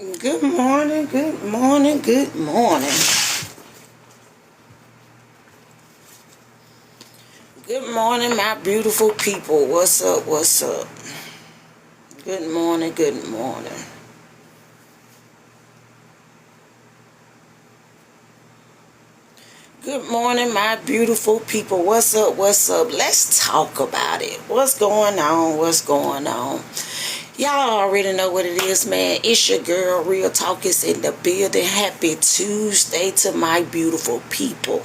Good morning, good morning, good morning. Good morning, my beautiful people. What's up, what's up? Good morning, good morning. Good morning, my beautiful people. What's up, what's up? Let's talk about it. What's going on, what's going on? Y'all already know what it is, man. It's your girl, Real Talk is in the building. Happy Tuesday to my beautiful people.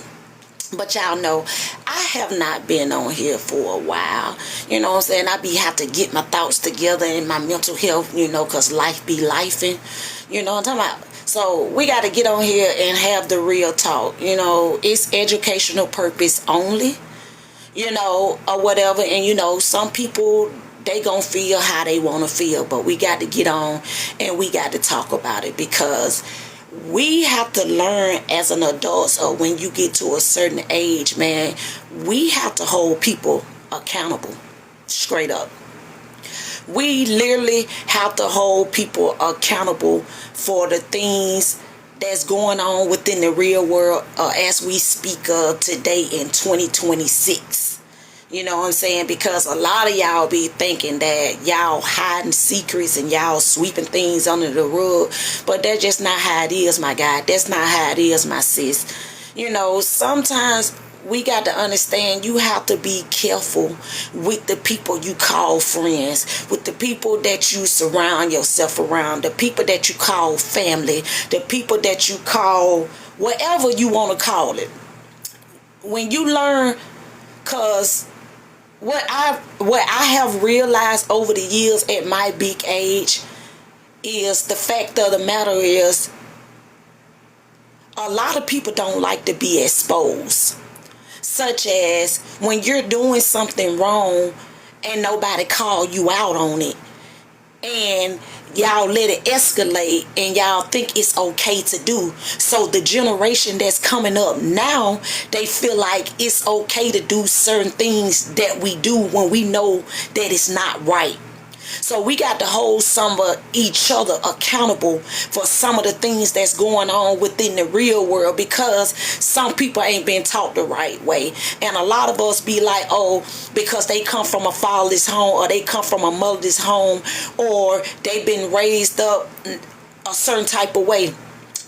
But y'all know, I have not been on here for a while. You know what I'm saying? I have to get my thoughts together and my mental health, because life be lifing. You know what I'm talking about? So we got to get on here and have the real talk. It's educational purpose only, or whatever. And, some people, they gonna feel how they want to feel. But we got to get on and we got to talk about it because we have to learn as an adult, or when you get to a certain age, man, we have to hold people accountable. Straight up. We literally have to hold people accountable for the things that's going on within the real world as we speak of today in 2026. You know what I'm saying? Because a lot of y'all be thinking that y'all hiding secrets and y'all sweeping things under the rug. But that's just not how it is, my guy. That's not how it is, my sis. Sometimes we got to understand you have to be careful with the people you call friends, with the people that you surround yourself around, the people that you call family, the people that you call whatever you want to call it. When you learn, cause what I have realized over the years at my big age is the fact of the matter is a lot of people don't like to be exposed. Such as when you're doing something wrong and nobody call you out on it, and y'all let it escalate and y'all think it's okay to do. So the generation that's coming up now, they feel like it's okay to do certain things that we do when we know that it's not right. So we got to hold some of each other accountable for some of the things that's going on within the real world, because some people ain't been taught the right way. And a lot of us be like, oh, because they come from a fatherless home, or they come from a motherless home, or they've been raised up a certain type of way.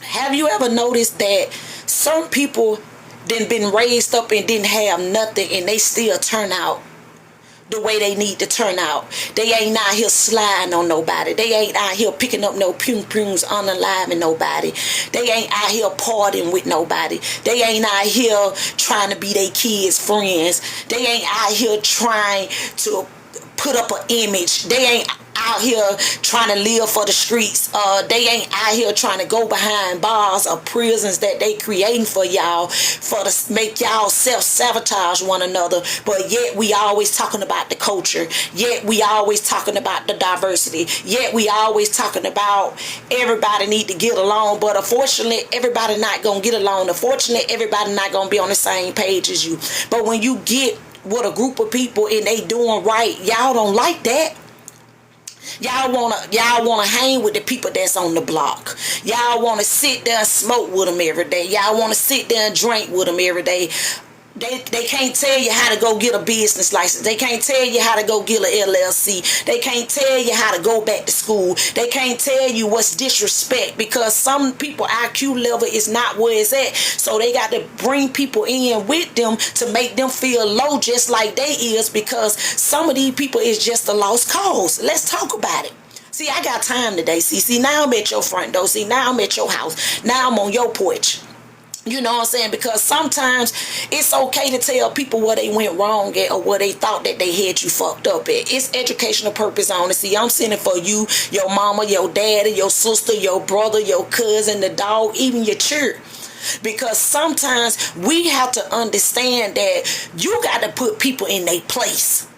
Have you ever noticed that some people been raised up and didn't have nothing, and they still turn out the way they need to turn out? They ain't out here sliding on nobody. They ain't out here picking up no pum-pums, unaliving nobody. They ain't out here partying with nobody. They ain't out here trying to be their kids' friends. They ain't out here trying to put up an image. They ain't out here trying to live for the streets. They ain't out here trying to go behind bars or prisons that they creating for y'all, for to make y'all self-sabotage one another. But yet we always talking about the culture. Yet we always talking about the diversity. Yet we always talking about everybody need to get along. But unfortunately, everybody not gonna get along. Unfortunately, everybody not gonna be on the same page as you. But when you get with a group of people and they doing right, y'all don't like that. Y'all wanna hang with the people that's on the block. Y'all wanna sit there and smoke with them every day. Y'all wanna sit there and drink with them every day. They can't tell you how to go get a business license. They can't tell you how to go get an LLC. They can't tell you how to go back to school. They can't tell you what's disrespect, because some people IQ level is not where it's at. So they got to bring people in with them to make them feel low just like they is, because some of these people is just a lost cause. Let's talk about it. See, I got time today. See, now I'm at your front door. See, now I'm at your house. Now I'm on your porch. You know what I'm saying? Because sometimes it's okay to tell people where they went wrong at, or where they thought that they had you fucked up at. It's educational purpose only. See, I'm sending for you, your mama, your daddy, your sister, your brother, your cousin, the dog, even your church. Because sometimes we have to understand that you got to put people in their place.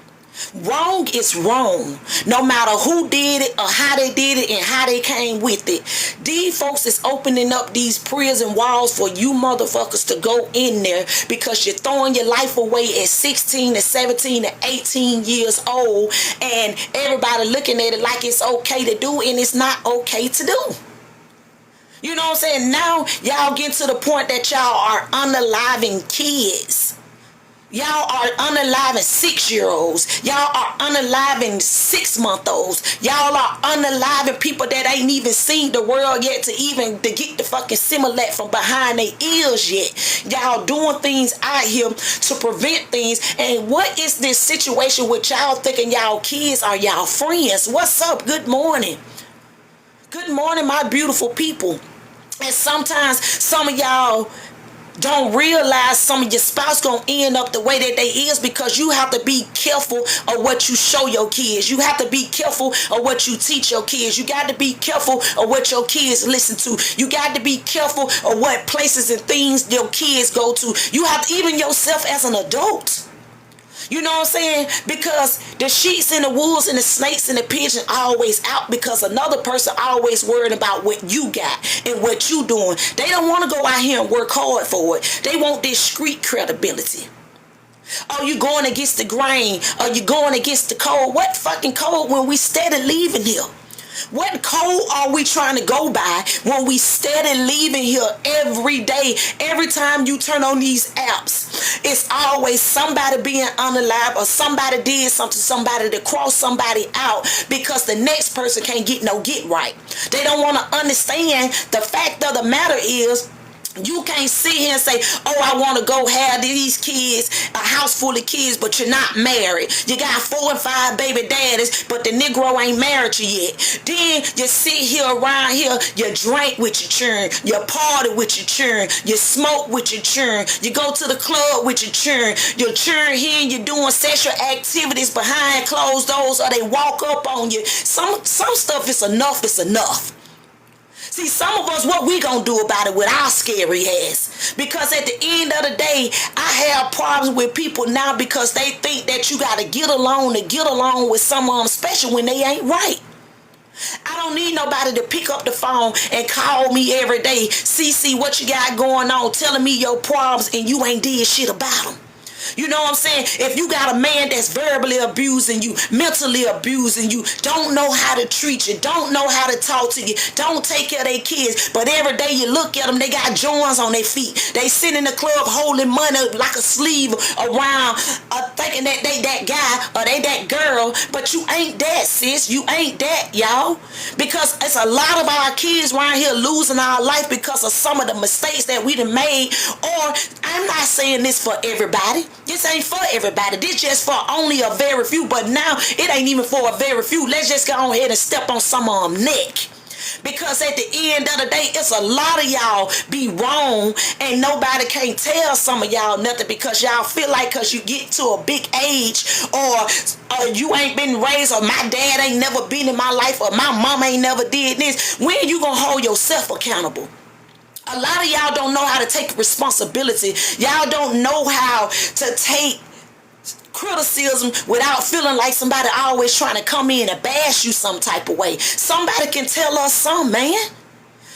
Wrong is wrong, no matter who did it or how they did it and how they came with it. These folks is opening up these prison walls for you motherfuckers to go in there, because you're throwing your life away at 16 to 17 to 18 years old, and everybody looking at it like it's okay to do, and it's not okay to do. You know what I'm saying? Now y'all get to the point that y'all are unaliving kids. Y'all are unaliving 6-year-olds. Y'all are unaliving 6-month-olds. Y'all are unaliving people that ain't even seen the world yet to get the fucking Similac from behind their ears yet. Y'all doing things out here to prevent things. And what is this situation with y'all thinking y'all kids are y'all friends? What's up? Good morning. Good morning, my beautiful people. And sometimes some of y'all don't realize some of your spouse gonna end up the way that they is, because you have to be careful of what you show your kids. You have to be careful of what you teach your kids. You got to be careful of what your kids listen to. You got to be careful of what places and things your kids go to. You have to, even yourself as an adult. You know what I'm saying? Because the sheets and the wolves and the snakes and the pigeons always out, because another person always worried about what you got and what you doing. They don't want to go out here and work hard for it. They want this street credibility. Oh, you going against the grain? Or you going against the code? What fucking code when we steady leaving here? What code are we trying to go by when we steady leaving here every day? Every time you turn on these apps, it's always somebody being unalive, or somebody did something to somebody to cross somebody out because the next person can't get right. They don't want to understand the fact of the matter is, you can't sit here and say, oh, I want to go have these kids, a house full of kids, but you're not married. You got 4 and 5 baby daddies, but the Negro ain't married you yet. Then you sit here around here, you drink with your children, you party with your children, you smoke with your children, you go to the club with your children here and you're doing sexual activities behind closed doors, or they walk up on you. Some stuff is enough, it's enough. See, some of us, what we gonna do about it with our scary ass? Because at the end of the day, I have problems with people now because they think that you gotta get along with someone special when they ain't right. I don't need nobody to pick up the phone and call me every day. CC, what you got going on? Telling me your problems and you ain't did shit about them. You know what I'm saying? If you got a man that's verbally abusing you, mentally abusing you, don't know how to treat you, don't know how to talk to you, don't take care of their kids, but every day you look at them, they got joints on their feet. They sit in the club holding money like a sleeve around, thinking that they that guy or they that girl, but you ain't that, sis. You ain't that, y'all. Because it's a lot of our kids around here losing our life because of some of the mistakes that we done made. Or, I'm not saying this for everybody. This ain't for everybody. This just for only a very few. But now it ain't even for a very few. Let's just go on ahead and step on some of them neck. Because at the end of the day, it's a lot of y'all be wrong and nobody can't tell some of y'all nothing, because y'all feel like because you get to a big age, or you ain't been raised, or my dad ain't never been in my life, or my mom ain't never did this. When you gonna hold yourself accountable? A lot of y'all don't know how to take responsibility. Y'all don't know how to take criticism without feeling like somebody always trying to come in and bash you some type of way. Somebody can tell us something, man.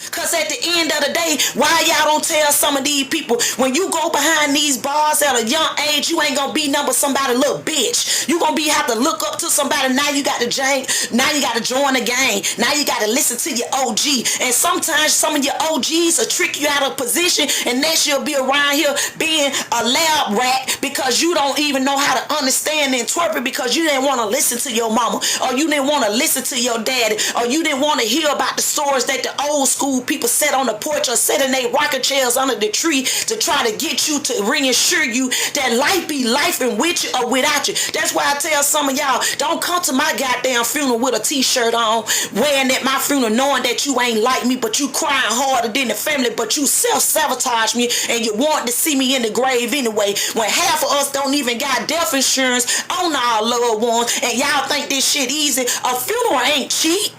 Because at the end of the day, why y'all don't tell some of these people, when you go behind these bars at a young age, you ain't gonna be nothing but somebody little bitch. You gonna have to look up to somebody. Now you got to join the gang. Now you got to listen to your OG. And sometimes some of your OGs will trick you out of position, and next you'll be around here being a lab rat because you don't even know how to understand and interpret, because you didn't want to listen to your mama, or you didn't want to listen to your daddy, or you didn't want to hear about the stories that the old school people sat on the porch or sat in their rocking chairs under the tree to try to get you to reassure you that life be life and with you or without you. That's why I tell some of y'all, don't come to my goddamn funeral with a t-shirt on, wearing at my funeral knowing that you ain't like me, but you crying harder than the family, but you self-sabotage me and you want to see me in the grave anyway, when half of us don't even got death insurance on our loved ones, and y'all think this shit easy. A funeral ain't cheap.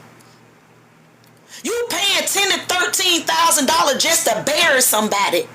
You paying $10,000 to $13,000 just to bury somebody.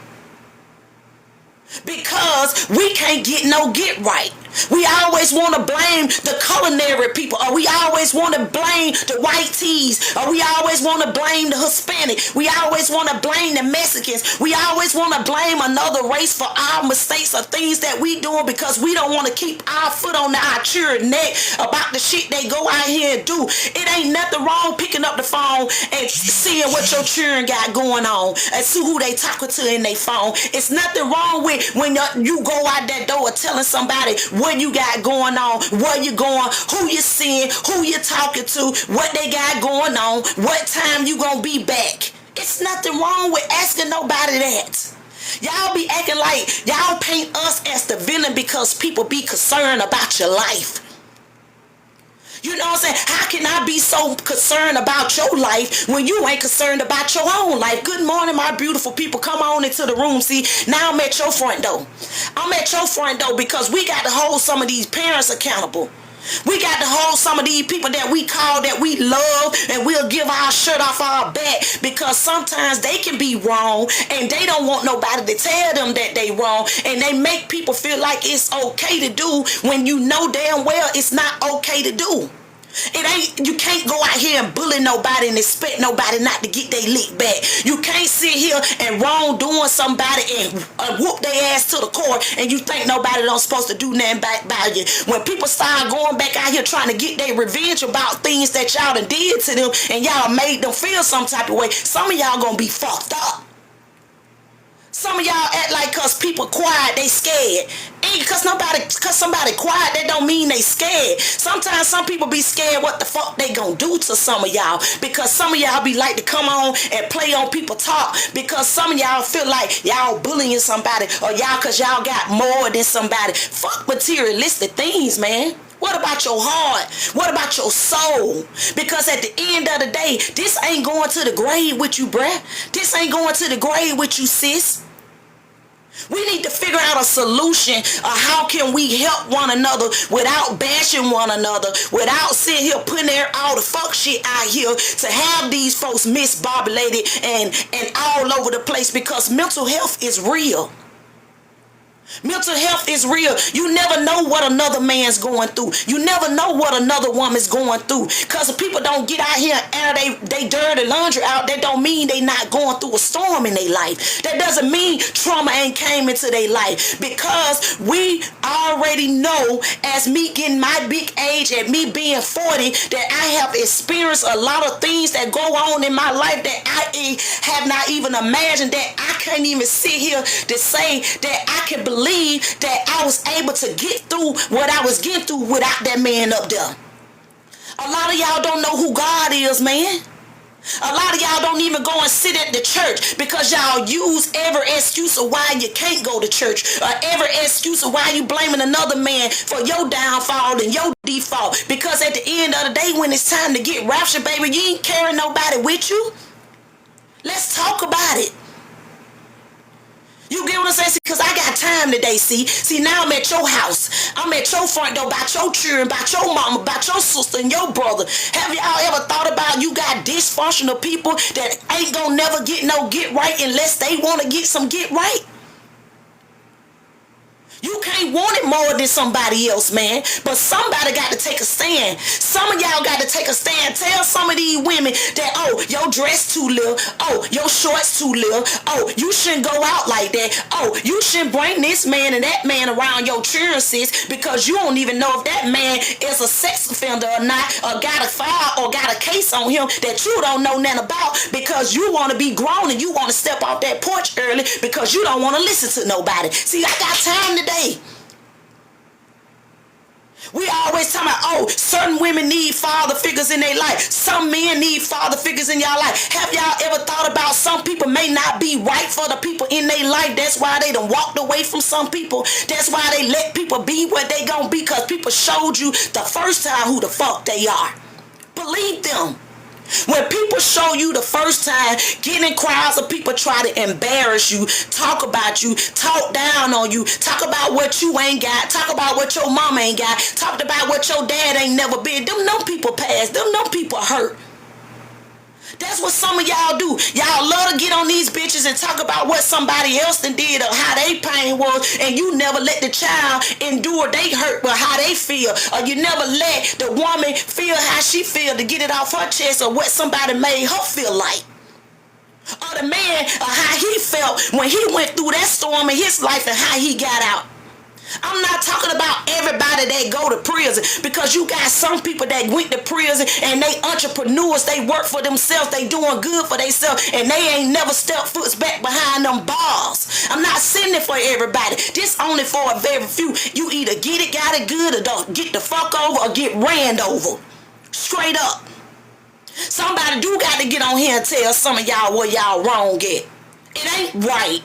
Because we can't get right. We always want to blame the culinary people, or we always want to blame the white tees, or we always want to blame the Hispanic. We always want to blame the Mexicans. We always want to blame another race for our mistakes or things that we doing, because we don't want to keep our foot on our children's neck about the shit they go out here and do. It ain't nothing wrong picking up the phone and seeing what your children got going on and see who they talking to in their phone. It's nothing wrong with when you go out that door telling somebody what you got going on, where you going, who you seeing, who you talking to, what they got going on, what time you gonna be back. It's nothing wrong with asking nobody that. Y'all be acting like y'all paint us as the villain because people be concerned about your life. You know what I'm saying? How can I be so concerned about your life when you ain't concerned about your own life? Good morning, my beautiful people. Come on into the room. See, now I'm at your front door. I'm at your front door because we got to hold some of these parents accountable. We got to hold some of these people that we call, that we love, and we'll give our shirt off our back, because sometimes they can be wrong and they don't want nobody to tell them that they wrong, and they make people feel like it's okay to do when you know damn well it's not okay to do. It ain't, you can't go out here and bully nobody and expect nobody not to get their lick back. You can't sit here and wrongdoing somebody and whoop their ass to the court and you think nobody don't supposed to do nothing back by you. When people start going back out here trying to get their revenge about things that y'all done did to them and y'all made them feel some type of way, some of y'all gonna be fucked up. Some of y'all act like cause people quiet, they scared. Ain't cause somebody quiet, that don't mean they scared. Sometimes some people be scared what the fuck they gonna do to some of y'all, because some of y'all be like to come on and play on people talk, because some of y'all feel like y'all bullying somebody, or y'all cause y'all got more than somebody. Fuck materialistic things, man. What about your heart? What about your soul? Because at the end of the day, this ain't going to the grave with you, bruh. This ain't going to the grave with you, sis. We need to figure out a solution of how can we help one another without bashing one another, without sitting here putting all the fuck shit out here to have these folks misbobulated and all over the place, because mental health is real. Mental health is real. You never know what another man's going through. You never know what another woman's going through. Because if people don't get out here and air they dirty laundry out, that don't mean they not going through a storm in their life. That doesn't mean trauma ain't came into their life. Because we already know, as me getting my big age, at me being 40, that I have experienced a lot of things that go on in my life that I have not even imagined, that I can't even sit here to say that I can believe that I was able to get through what I was getting through without that man up there. A lot of y'all don't know who God is, man. A lot of y'all don't even go and sit at the church because y'all use every excuse of why you can't go to church, or every excuse of why you blaming another man for your downfall and your default. Because at the end of the day, when it's time to get raptured, baby, you ain't carrying nobody with you. Let's talk about it. You get what I'm saying? Because I got time today, see, now I'm at your house. I'm at your front door, about your children, about your mama, about your sister and your brother. Have y'all ever thought about you got dysfunctional people that ain't gonna never get right unless they want to get some get right? You can't want it more than somebody else, man. But somebody got to take a stand. Some of y'all got to take a stand. Tell some of these women that, oh, your dress too little. Oh, your shorts too little. Oh, you shouldn't go out like that. Oh, you shouldn't bring this man and that man around your children, sis, because you don't even know if that man is a sex offender or not, or got a file or got a case on him that you don't know nothing about, because you want to be grown and you want to step off that porch early because you don't want to listen to nobody. See, I got time today. We always talking about, oh, certain women need father figures in their life. Some men need father figures in y'all life. Have y'all ever thought about some people may not be right for the people in their life? That's why they done walked away from some people. That's why they let people be what they gonna be, because people showed you the first time who the fuck they are. Believe them. When people show you the first time, getting crowds of people try to embarrass you, talk about you, talk down on you, talk about what you ain't got, talk about what your mama ain't got, talk about what your dad ain't never been. Them people passed. Them people hurt. That's what some of y'all do. Y'all love to get on these bitches and talk about what somebody else done did or how they pain was, and you never let the child endure they hurt but how they feel, or you never let the woman feel how she feel to get it off her chest, or what somebody made her feel like, or the man how he felt when he went through that storm in his life and how he got out. I'm not talking about everybody that go to prison, because you got some people that went to prison and they entrepreneurs, they work for themselves, they doing good for themselves, and they ain't never stepped foot back behind them bars. I'm not sending it for everybody. This only for a very few. You either get it, got it good, or don't get the fuck over, or get ran over. Straight up. Somebody do got to get on here and tell some of y'all where y'all wrong at. It ain't right.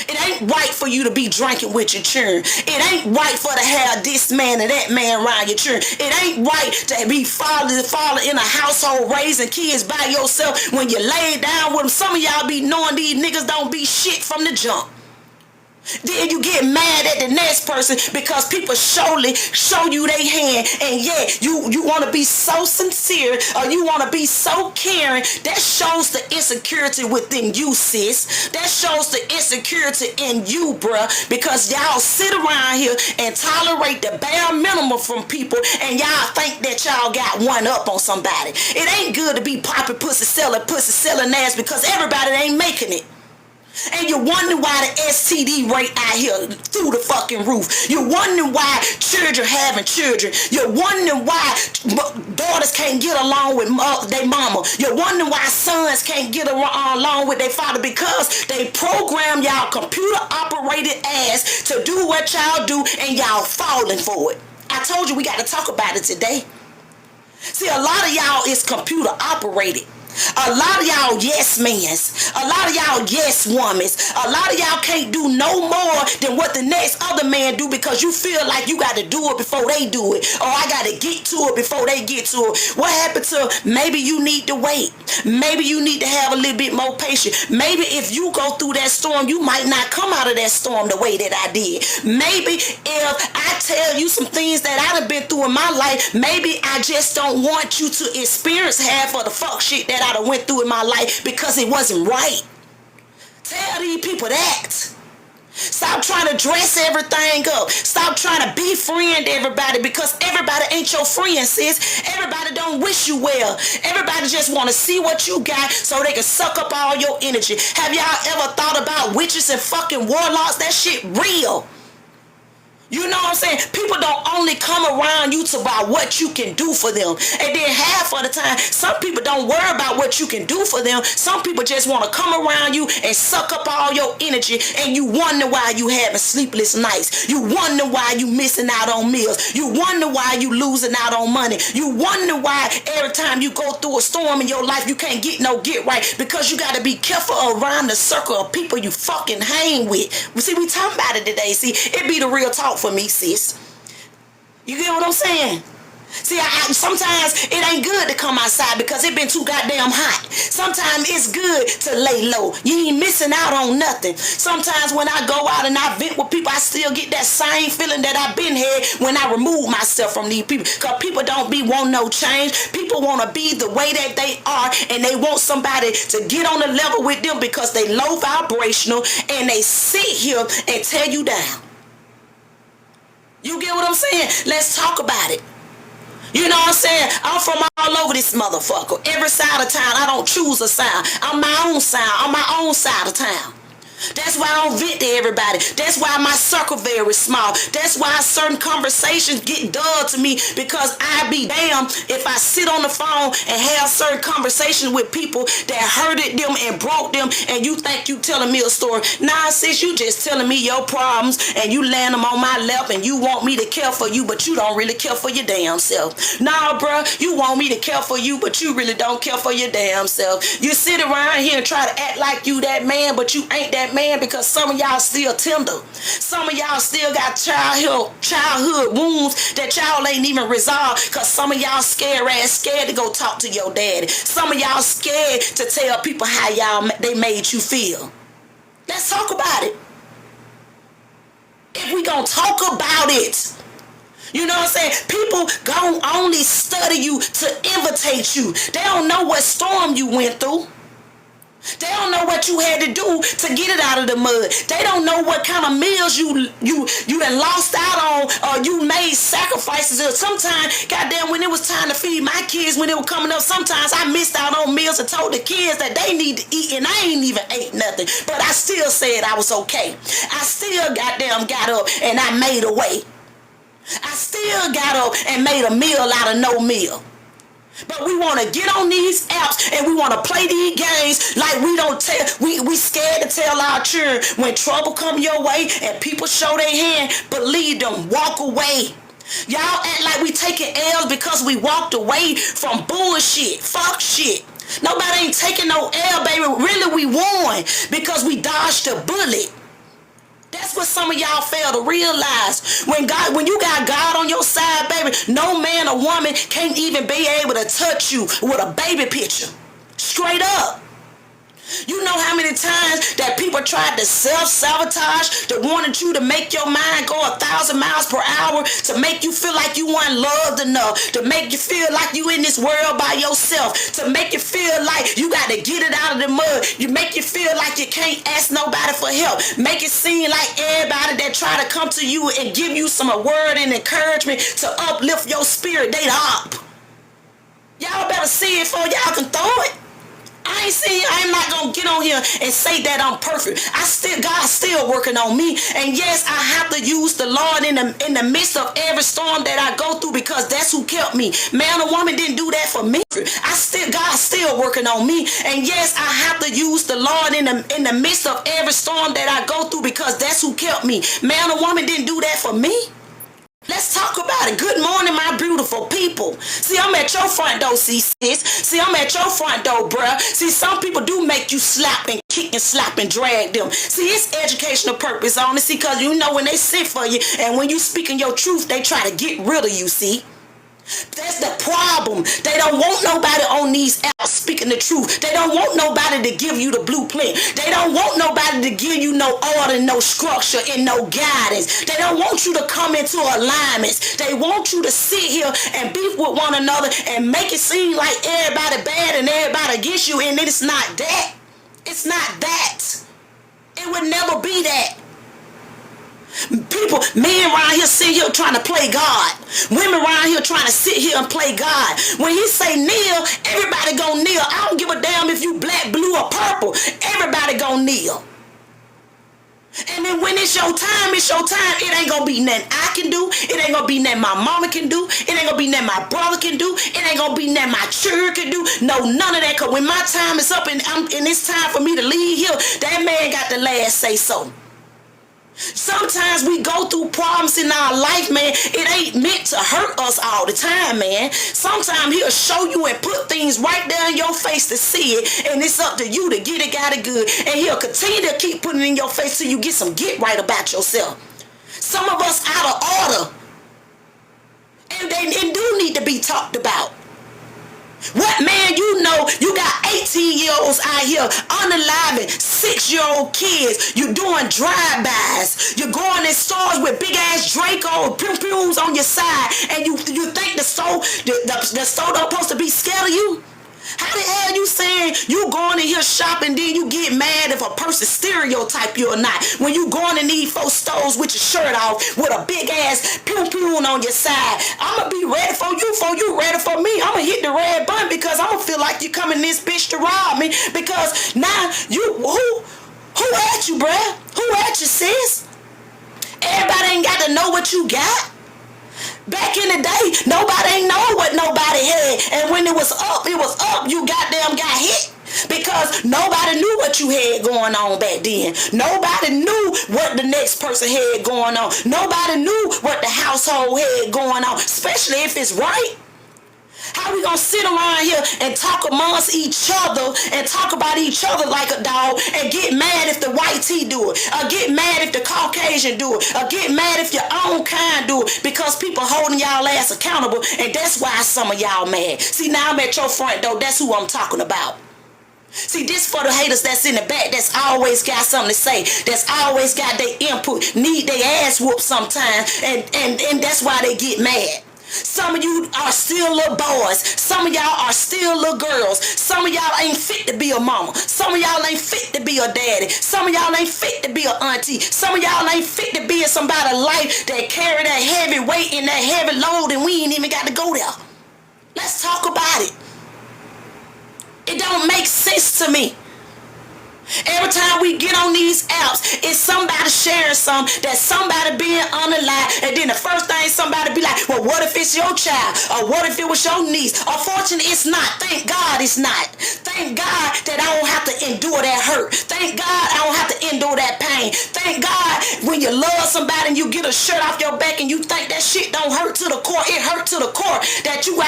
It ain't right for you to be drinking with your children. It ain't right for to have this man and that man around your children. It ain't right to be falling in a household raising kids by yourself when you lay down with them. Some of y'all be knowing these niggas don't be shit from the jump. Then you get mad at the next person because people surely show you their hand, and yeah, you want to be so sincere, or you want to be so caring. That shows the insecurity within you, sis. That shows the insecurity in you, bruh, because y'all sit around here and tolerate the bare minimum from people, and y'all think that y'all got one up on somebody. It ain't good to be popping pussy, selling ass, because everybody ain't making it. And you're wondering why the STD rate out here through the fucking roof. You're wondering why children having children. You're wondering why daughters can't get along with their mama. You're wondering why sons can't get along with their father, because they program y'all computer operated ass to do what y'all do, and y'all falling for it. I told you we got to talk about it today. See, a lot of y'all is computer operated. A lot of y'all yes mans. A lot of y'all yes womans. A lot of y'all can't do no more than what the next other man do, because you feel like you got to do it before they do it, or I got to get to it before they get to it. What happened to maybe you need to wait? Maybe you need to have a little bit more patience. Maybe if you go through that storm, you might not come out of that storm the way that I did. Maybe if I tell you some things that I done been through in my life, maybe I just don't want you to experience half of the fuck shit that I done went through in my life, because it wasn't right. Tell these people that. Stop trying to dress everything up. Stop trying to befriend everybody, because everybody ain't your friend, sis. Everybody don't wish you well. Everybody just want to see what you got so they can suck up all your energy. Have y'all ever thought about witches and fucking warlocks? That shit real. You know what I'm saying? People don't only come around you to about what you can do for them. And then half of the time, some people don't worry about what you can do for them. Some people just want to come around you and suck up all your energy, and you wonder why you having sleepless nights. You wonder why you missing out on meals. You wonder why you losing out on money. You wonder why every time you go through a storm in your life, you can't get right, because you got to be careful around the circle of people you fucking hang with. See, we talking about it today. See, it be the real talk for me, sis. You get what I'm saying? See, sometimes it ain't good to come outside because it been too goddamn hot. Sometimes it's good to lay low. You ain't missing out on nothing. Sometimes when I go out and I vent with people, I still get that same feeling that I've been had when I remove myself from these people. Because people don't want no change. People want to be the way that they are, and they want somebody to get on the level with them because they low vibrational, and they sit here and tear you down. You get what I'm saying? Let's talk about it. You know what I'm saying? I'm from all over this motherfucker. Every side of town. I don't choose a sound. I'm my own sound. I'm my own side of town. That's why I don't vent to everybody. That's why my circle very small. That's why certain conversations get dull to me, because I be damn if I sit on the phone and have certain conversations with people that hurted them and broke them, and you think you telling me a story. Nah, sis, you just telling me your problems, and you land them on my lap, and you want me to care for you, but you don't really care for your damn self. Nah, bruh, you want me to care for you, but you really don't care for your damn self. You sit around here and try to act like you that man, but you ain't that man, because some of y'all still tender. Some of y'all still got childhood wounds that y'all ain't even resolved, because some of y'all scared to go talk to your daddy. Some of y'all scared to tell people how they made you feel. Let's talk about it. If we gonna talk about it, You know what I'm saying? People gon' only study you to imitate you. They don't know what storm you went through. They don't know what you had to do to get it out of the mud. They don't know what kind of meals you done lost out on, or you made sacrifices. Or sometimes, goddamn, when it was time to feed my kids when they were coming up, sometimes I missed out on meals and told the kids that they need to eat, and I ain't even ate nothing. But I still said I was okay. I still goddamn got up and I made a way. I still got up and made a meal out of no meal. But we want to get on these apps and we want to play these games like we don't tell. We scared to tell our children when trouble come your way and people show their hand. Believe them, walk away. Y'all act like we taking L's because we walked away from bullshit. Fuck shit. Nobody ain't taking no L, baby. Really, we won because we dodged a bullet. That's what some of y'all fail to realize. When you got God on your side, baby, no man or woman can't even be able to touch you with a baby picture. Straight up. You know how many times that people tried to self-sabotage, that wanted you to make your mind go 1,000 miles per hour, to make you feel like you weren't loved enough, to make you feel like you in this world by yourself, to make you feel like you got to get it out of the mud. You make you feel like you can't ask nobody for help. Make it seem like everybody that try to come to you and give you some word and encouragement to uplift your spirit, they up. Y'all better see it before y'all can throw it. I'm not gonna get on here and say that I'm perfect. God's still working on me. And yes, I have to use the Lord in the midst of every storm that I go through, because that's who kept me. Man or woman didn't do that for me. God's still working on me. And yes, I have to use the Lord in the midst of every storm that I go through, because that's who kept me. Man or woman didn't do that for me. Let's talk about it. Good morning, my beautiful people. See, I'm at your front door, sis. See, I'm at your front door, bruh. See, some people do make you slap and kick and slap and drag them. See, it's educational purpose on it. See, because you know when they sit for you and when you speaking your truth, they try to get rid of you, see. That's the problem. They don't want nobody on these apps speaking the truth. They don't want nobody to give you the blueprint. They don't want nobody to give you no order, no structure, and no guidance. They don't want you to come into alignments. They want you to sit here and beef with one another and make it seem like everybody bad and everybody against you, and it's not that. It's not that. It would never be that. People, men around here sitting here trying to play God. Women around here trying to sit here and play God. When he say kneel, everybody gonna kneel. I don't give a damn if you black, blue, or purple. Everybody gonna kneel. And then when it's your time, it's your time. It ain't gonna be nothing I can do. It ain't gonna be nothing my mama can do. It ain't gonna be nothing my brother can do. It ain't gonna be nothing my children can do. No, none of that. Cause when my time is up and it's time for me to leave here, that man got the last say so. Sometimes we go through problems in our life, man. It ain't meant to hurt us all the time, man. Sometimes he'll show you and put things right there in your face to see it, and it's up to you to get it, got it good. And he'll continue to keep putting it in your face till you get some get right about yourself. Some of us out of order, and they do need to be talked about. What man you know, you got 18-year-olds out here unaliving 6-year-old kids. You doing drive-bys. You're going in stores with big-ass Draco pum-pums on your side, and you think the store don't supposed to be scared of you? How the hell you saying you going in here shopping, then you get mad if a person stereotype you or not? When you going in these 4 stores with your shirt off, with a big ass pum-pum on your side, I'ma be ready for you ready for me. I'ma hit the red button because I'ma feel like you coming this bitch to rob me, because now you, who at you, bruh? Who at you, sis? Everybody ain't got to know what you got. Back in the day, nobody ain't know what nobody had. And when it was up, you goddamn got hit. Because nobody knew what you had going on back then. Nobody knew what the next person had going on. Nobody knew what the household had going on, especially if it's right. How we gonna sit around here and talk amongst each other and talk about each other like a dog and get mad if the white tee do it, or get mad if the Caucasian do it, or get mad if your own kind do it, because people holding y'all ass accountable, and that's why some of y'all mad. See, now I'm at your front door. That's who I'm talking about. See, this for the haters that's in the back, that's always got something to say, that's always got their input, need their ass whooped sometimes, and that's why they get mad. Some of you are still little boys. Some of y'all are still little girls. Some of y'all ain't fit to be a mama. Some of y'all ain't fit to be a daddy. Some of y'all ain't fit to be an auntie. Some of y'all ain't fit to be in somebody's life that carry that heavy weight and that heavy load, and we ain't even got to go there. Let's talk about it. It don't make sense to me. Every time we get on these apps, it's somebody sharing something, that somebody being unalive, and then the first thing somebody be like, well, what if it's your child? Or what if it was your niece? Unfortunately, it's not. Thank God it's not. Thank God that I don't have to endure that hurt. Thank God I don't have to endure that pain. Thank God when you love somebody and you get a shirt off your back and you think that shit don't hurt to the core, it hurt to the core, that you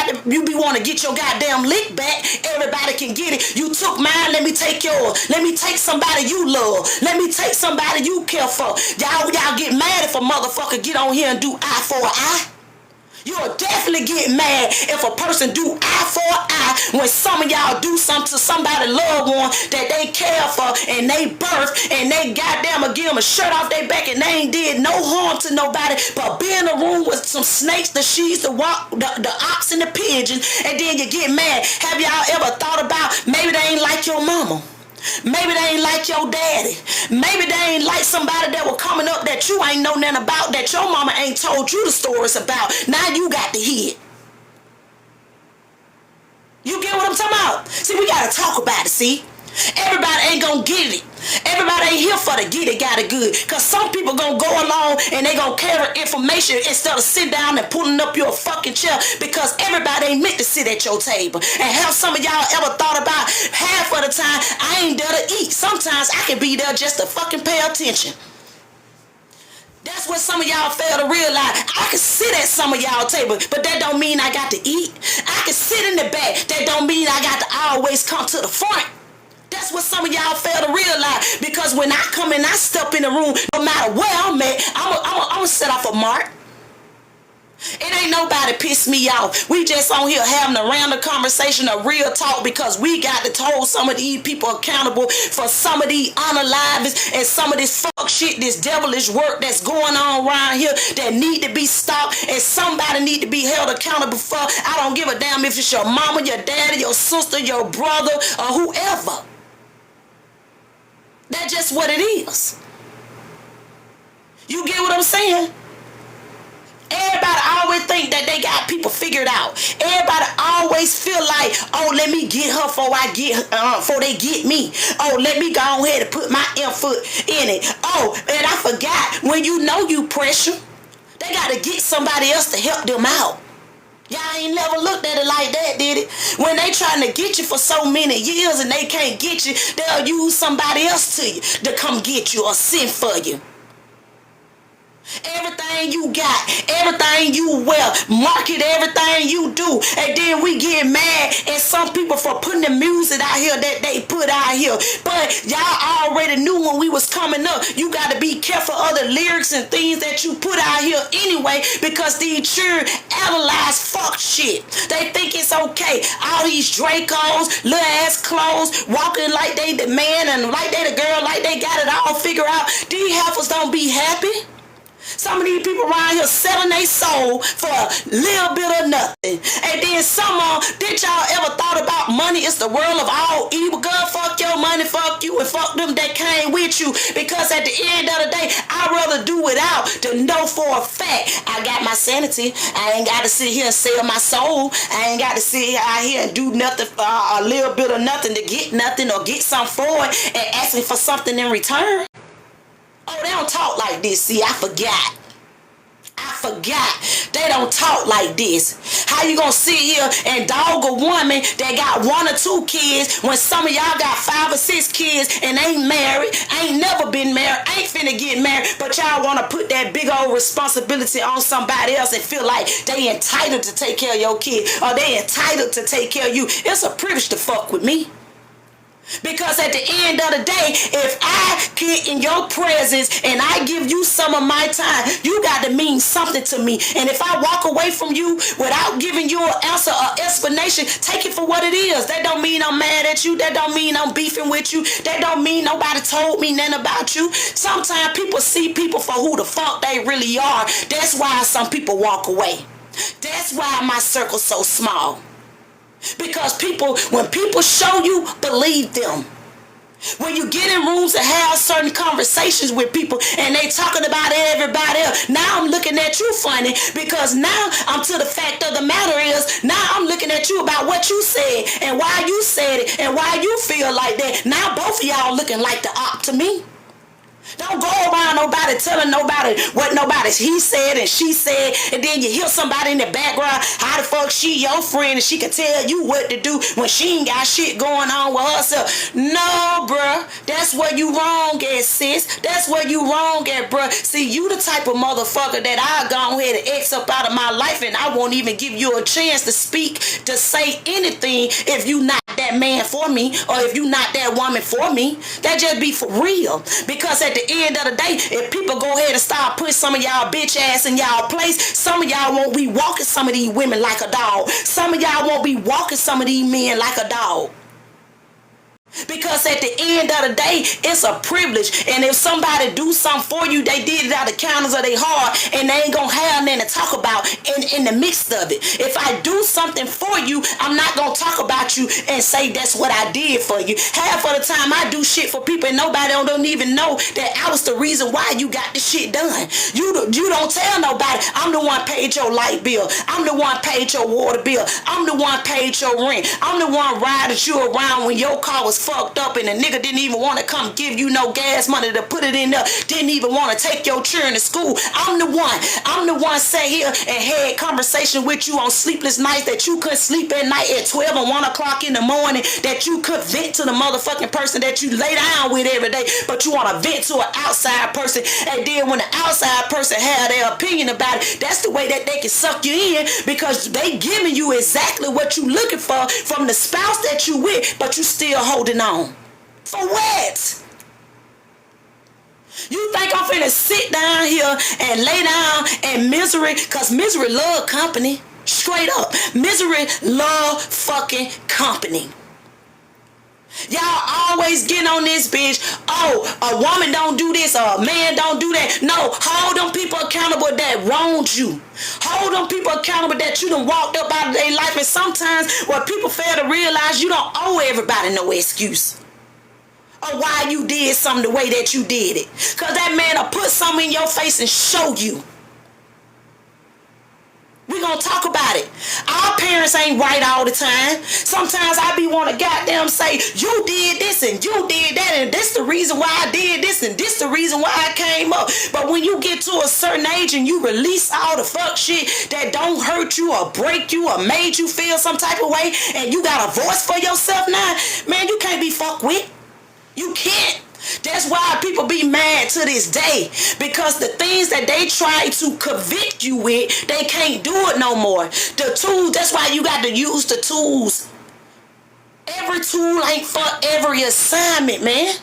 be want to get your goddamn lick back. Everybody can get it. You took mine, let me take yours. Let me take somebody you love. Let me take somebody you care for. Y'all get mad if a motherfucker get on here and do eye for an eye. You'll definitely get mad if a person do eye for an eye when some of y'all do something to somebody loved one that they care for and they birth and they goddamn give them a shirt off their back and they ain't did no harm to nobody but be in a room with some snakes, the sheets, the ox and the pigeons, and then you get mad. Have y'all ever thought about maybe they ain't like your mama? Maybe they ain't like your daddy. Maybe they ain't like somebody that was coming up that you ain't know nothing about, that your mama ain't told you the stories about. Now you got to hear it. You get what I'm talking about? See, we got to talk about it, see? Everybody ain't gonna get it. Everybody ain't here for the get it, got it good. Because some people gonna go along and they gonna carry information instead of sit down and pulling up your fucking chair, because everybody ain't meant to sit at your table. And have some of y'all ever thought about half of the time I ain't there to eat. Sometimes I can be there just to fucking pay attention. That's what some of y'all fail to realize. I can sit at some of y'all table, but that don't mean I got to eat. I can sit in the back. That don't mean I got to always come to the front. That's what some of y'all fail to realize, because when I come in, I step in the room, no matter where I'm at, I'm gonna set off a mark. It ain't nobody piss me off. We just on here having a random conversation, a real talk, because we got to hold some of these people accountable for some of these unaliveness and some of this fuck shit, this devilish work that's going on around here that need to be stopped, and somebody need to be held accountable for. I don't give a damn if it's your mama, your daddy, your sister, your brother, or whoever. That's just what it is. You get what I'm saying? Everybody always think that they got people figured out. Everybody always feel like, oh, let me get her before they get me. Oh, let me go ahead and put my input in it. Oh, and I forgot, when you know you pressure, they got to get somebody else to help them out. Y'all ain't never looked at it like that, did it? When they trying to get you for so many years and they can't get you, they'll use somebody else to come get you or send for you. Everything you got, everything you wear, market everything you do, and then we get mad at some people for putting the music out here that they put out here. But y'all already knew when we was coming up, you got to be careful of the lyrics and things that you put out here anyway, because these children analyze fuck shit. They think it's okay. All these Dracos, little ass clothes, walking like they the man and like they the girl, like they got it all figured out. These heifers don't be happy. Some of these people around here selling their soul for a little bit of nothing. And then did y'all ever thought about money is the world of all evil? Girl, fuck your money, fuck you, and fuck them that came with you. Because at the end of the day, I'd rather do without to know for a fact I got my sanity. I ain't got to sit here and sell my soul. I ain't got to sit out here and do nothing for a little bit of nothing to get nothing or get something for it and asking for something in return. Oh, they don't talk like this. See, I forgot. They don't talk like this. How you gonna sit here and dog a woman that got 1 or 2 kids when some of y'all got 5 or 6 kids and ain't married, ain't never been married, ain't finna get married, but y'all wanna put that big old responsibility on somebody else and feel like they entitled to take care of your kid or they entitled to take care of you. It's a privilege to fuck with me. Because at the end of the day, if I get in your presence and I give you some of my time, you got to mean something to me. And if I walk away from you without giving you an answer or explanation, take it for what it is. That don't mean I'm mad at you. That don't mean I'm beefing with you. That don't mean nobody told me nothing about you. Sometimes people see people for who the fuck they really are. That's why some people walk away. That's why my circle's so small. Because when people show you, believe them. When you get in rooms and have certain conversations with people and they talking about everybody else, now I'm looking at you funny, because now I'm to the fact of the matter is, now I'm looking at you about what you said and why you said it and why you feel like that. Now both of y'all looking like the op to me. Don't go around nobody telling nobody what he said and she said, and then you hear somebody in the background, how the fuck she your friend and she can tell you what to do when she ain't got shit going on with herself. No, bruh. That's where you wrong at, sis. That's where you wrong at, bruh. See, you the type of motherfucker that I'll go ahead and X up out of my life and I won't even give you a chance to speak, to say anything if you not that man for me or if you not that woman for me. That just be for real. Because at the end of the day, if people go ahead and start putting some of y'all bitch ass in y'all place, some of y'all won't be walking some of these women like a dog. Some of y'all won't be walking some of these men like a dog. Because at the end of the day, it's a privilege. And if somebody do something for you, they did it out of the kindness of their heart, and they ain't gonna have nothing to talk about in the midst of it. If I do something for you, I'm not gonna talk about you and say that's what I did for you. Half of the time I do shit for people and nobody don't even know that I was the reason why you got the shit done. You don't tell nobody, I'm the one paid your light bill. I'm the one paid your water bill. I'm the one paid your rent. I'm the one riding you around when your car was fucked up and the nigga didn't even want to come give you no gas money to put it in there, didn't even want to take your children to school. I'm the one sat here and had conversation with you on sleepless nights that you couldn't sleep at night at 12 and 1 o'clock in the morning, that you could vent to the motherfucking person that you lay down with every day, but you want to vent to an outside person. And then when the outside person have their opinion about it, that's the way that they can suck you in, because they giving you exactly what you looking for from the spouse that you with, but you still holding on. For what? You think I'm finna sit down here and lay down in misery? Cause misery love company. Straight up. Misery love fucking company. Y'all always getting on this bitch. Oh, a woman don't do this, or a man don't do that. No, hold them people accountable that wronged you. Hold them people accountable that you done walked up out of their life. And sometimes what people fail to realize, you don't owe everybody no excuse or why you did something the way that you did it. Because that man will put something in your face and show you. We gonna talk about it. Our parents ain't right all the time. Sometimes I be want to goddamn say, you did this and you did that, and this the reason why I did this, and this the reason why I came up. But when you get to a certain age and you release all the fuck shit that don't hurt you or break you or made you feel some type of way, and you got a voice for yourself now, man, you can't be fucked with. You can't. That's why people be mad to this day, because the things that they try to convict you with, they can't do it no more. The tools, that's why you got to use the tools. Every tool ain't for every assignment, man.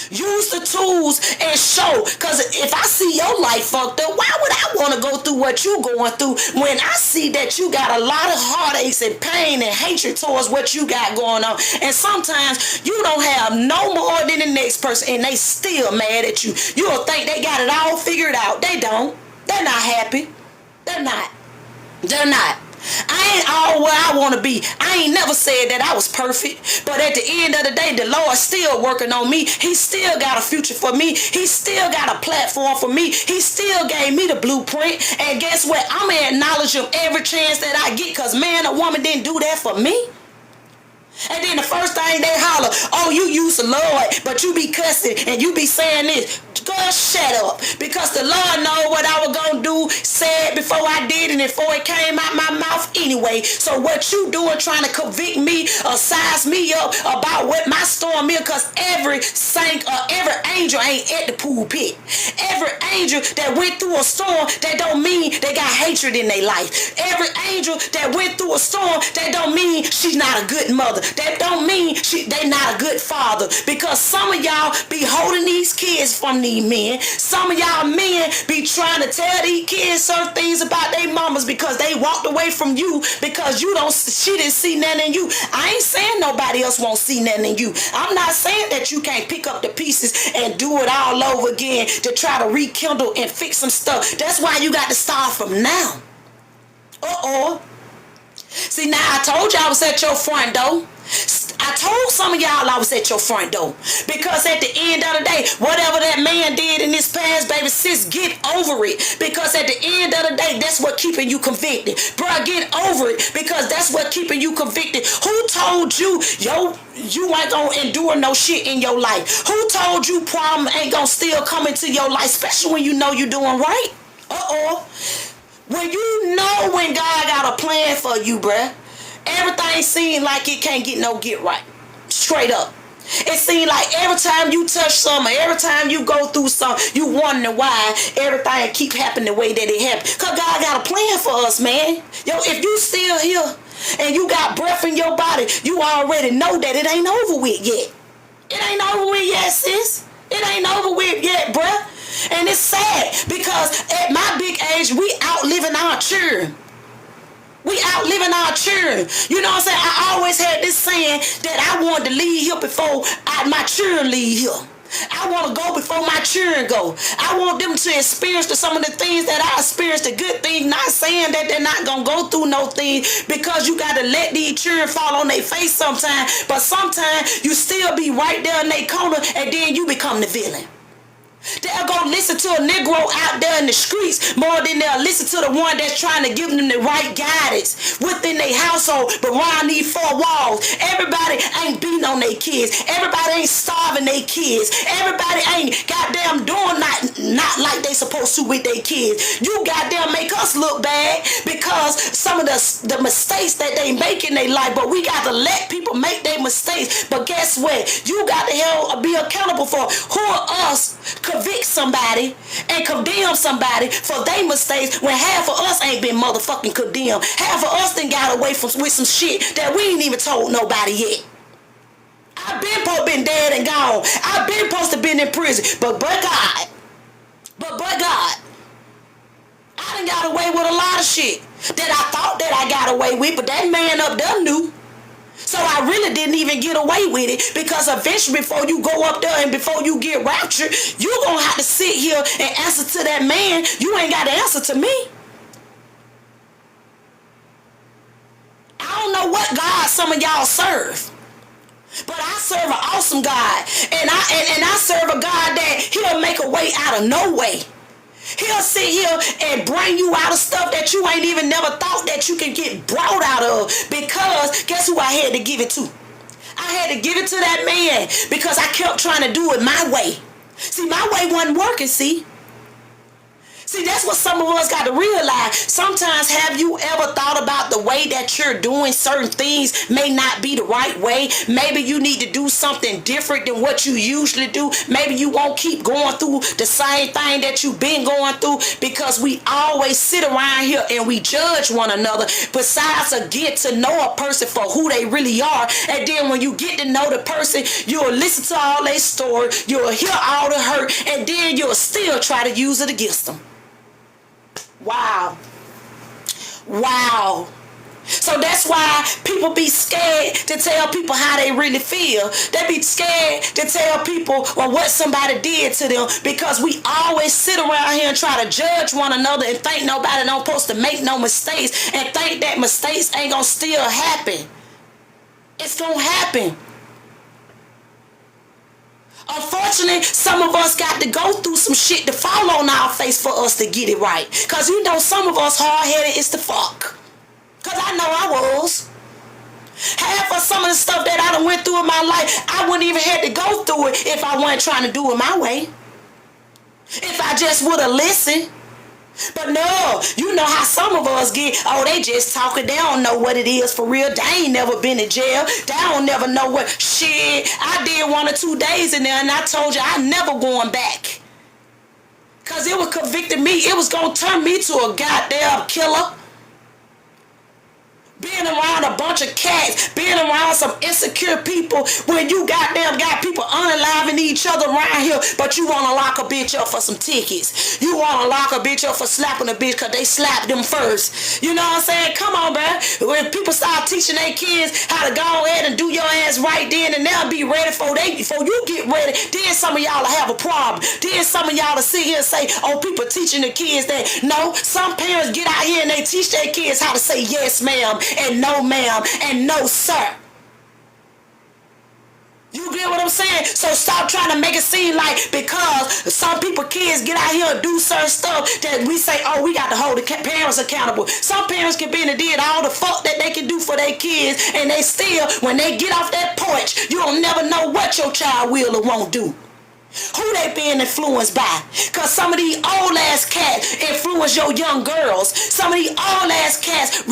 Use the tools and show. Because if I see your life fucked up, why would I want to go through what you going through when I see that you got a lot of heartaches and pain and hatred towards what you got going on? And sometimes you don't have no more than the next person and they still mad at you. You'll think they got it all figured out. They don't. They're not happy. They're not. They're not. I ain't all where I want to be. I ain't never said that I was perfect. But at the end of the day, the Lord's still working on me. He still got a future for me. He still got a platform for me. He still gave me the blueprint. And guess what? I'm going to acknowledge him every chance that I get, because man, a woman didn't do that for me. And then the first thing they holler, oh, you use the Lord, but you be cussing and you be saying this. Girl, shut up. Because the Lord know what I was gonna do, said before I did, and before it came out my mouth anyway. So what you doing trying to convict me or size me up about what my storm is? Because every saint or every angel ain't at the pool pit. Every angel that went through a storm, that don't mean they got hatred in their life. Every angel that went through a storm, that don't mean she's not a good mother. That don't mean they not a good father. Because some of y'all be holding these kids from these men. Some of y'all men be trying to tell these kids certain things about their mamas because they walked away from you because she didn't see nothing in you. I ain't saying nobody else won't see nothing in you. I'm not saying that you can't pick up the pieces and do it all over again to try to rekindle and fix some stuff. That's why you got to start from now. See, now I told you I was at your front door. I told some of y'all I was at your front door. Because at the end of the day, whatever that man did in this past, baby, sis, get over it. Because at the end of the day, that's what keeping you convicted. Bruh, get over it. Because that's what keeping you convicted. Who told you, you ain't gonna endure no shit in your life? Who told you problem ain't gonna still come into your life, especially when you know you're doing right? When you know when God got a plan for you, bruh, everything seems like it can't get right. Straight up. It seems like every time you touch something, every time you go through something, you wondering why everything keep happening the way that it happened. Because God got a plan for us, man. Yo, if you still here and you got breath in your body, you already know that it ain't over with yet. It ain't over with yet, sis. It ain't over with yet, bruh. And it's sad because at my big age, we outliving our children. We outliving our children. You know what I'm saying? I always had this saying that I wanted to leave here before my children leave here. I want to go before my children go. I want them to experience some of the things that I experienced, the good things, not saying that they're not going to go through no things, because you got to let these children fall on their face sometimes. But sometimes you still be right there in their corner and then you become the villain. They'll go listen to a Negro out there in the streets more than they'll listen to the one that's trying to give them the right guidance within their household, but around these four walls. Everybody ain't beating on their kids. Everybody ain't starving their kids. Everybody ain't goddamn doing not like they supposed to with their kids. You goddamn make us look bad because some of the mistakes that they make in their life, but we got to let people make their mistakes. But guess what? You got to be accountable for who are us convict somebody and condemn somebody for their mistakes when half of us ain't been motherfucking condemned. Half of us done got away with some shit that we ain't even told nobody yet. I've been dead and gone. I've been supposed to been in prison. But God, I done got away with a lot of shit that I thought that I got away with, but that man up there knew. So I really didn't even get away with it, because eventually before you go up there and before you get raptured, you're going to have to sit here and answer to that man. You ain't got to answer to me. I don't know what God some of y'all serve, but I serve an awesome God. And I serve a God that he'll make a way out of no way. He'll sit here and bring you out of stuff that you ain't even never thought that you can get brought out of, because guess who I had to give it to? I had to give it to that man because I kept trying to do it my way. See, my way wasn't working, see? See, that's what some of us got to realize. Sometimes, have you ever thought about the way that you're doing certain things may not be the right way? Maybe you need to do something different than what you usually do. Maybe you won't keep going through the same thing that you've been going through, because we always sit around here and we judge one another, besides to get to know a person for who they really are. And then when you get to know the person, you'll listen to all their story, you'll hear all the hurt, and then you'll still try to use it against them. Wow. So that's why people be scared to tell people how they really feel. They be scared to tell people what somebody did to them, because we always sit around here and try to judge one another and think nobody don't supposed to make no mistakes, and think that mistakes ain't gonna still happen. It's gonna happen. Unfortunately, some of us got to go through some shit to fall on our face for us to get it right. Because you know, some of us hard-headed is the fuck. Because I know I was. Half of some of the stuff that I done went through in my life, I wouldn't even have to go through it if I wasn't trying to do it my way. If I just would have listened. But no, you know how some of us get, oh, they just talking, they don't know what it is for real. They ain't never been in jail. They don't never know what shit. I did 1 or 2 days in there and I told you I never going back. Cause it was convicting me. It was gonna turn me to a goddamn killer. Being around a bunch of cats, being around some insecure people, when you goddamn got people unaliving each other around here, but you want to lock a bitch up for some tickets. You want to lock a bitch up for slapping a bitch because they slapped them first. You know what I'm saying? Come on, bruh. When people start teaching their kids how to go ahead and do your ass right then, and they'll be ready before you get ready, then some of y'all will have a problem. Then some of y'all will sit here and say, oh, people teaching the kids that. No, some parents get out here and they teach their kids how to say yes, ma'am, and no ma'am, and no sir. You get what I'm saying? So stop trying to make it seem like because some people kids get out here and do certain stuff that we say, oh, we got to hold the parents accountable. Some parents can be in the did all the fuck that they can do for their kids, and they still, when they get off that porch, you don't never know what your child will or won't do. Who they being influenced by? Because some of these old ass cats influence your young girls. Some of these old ass cats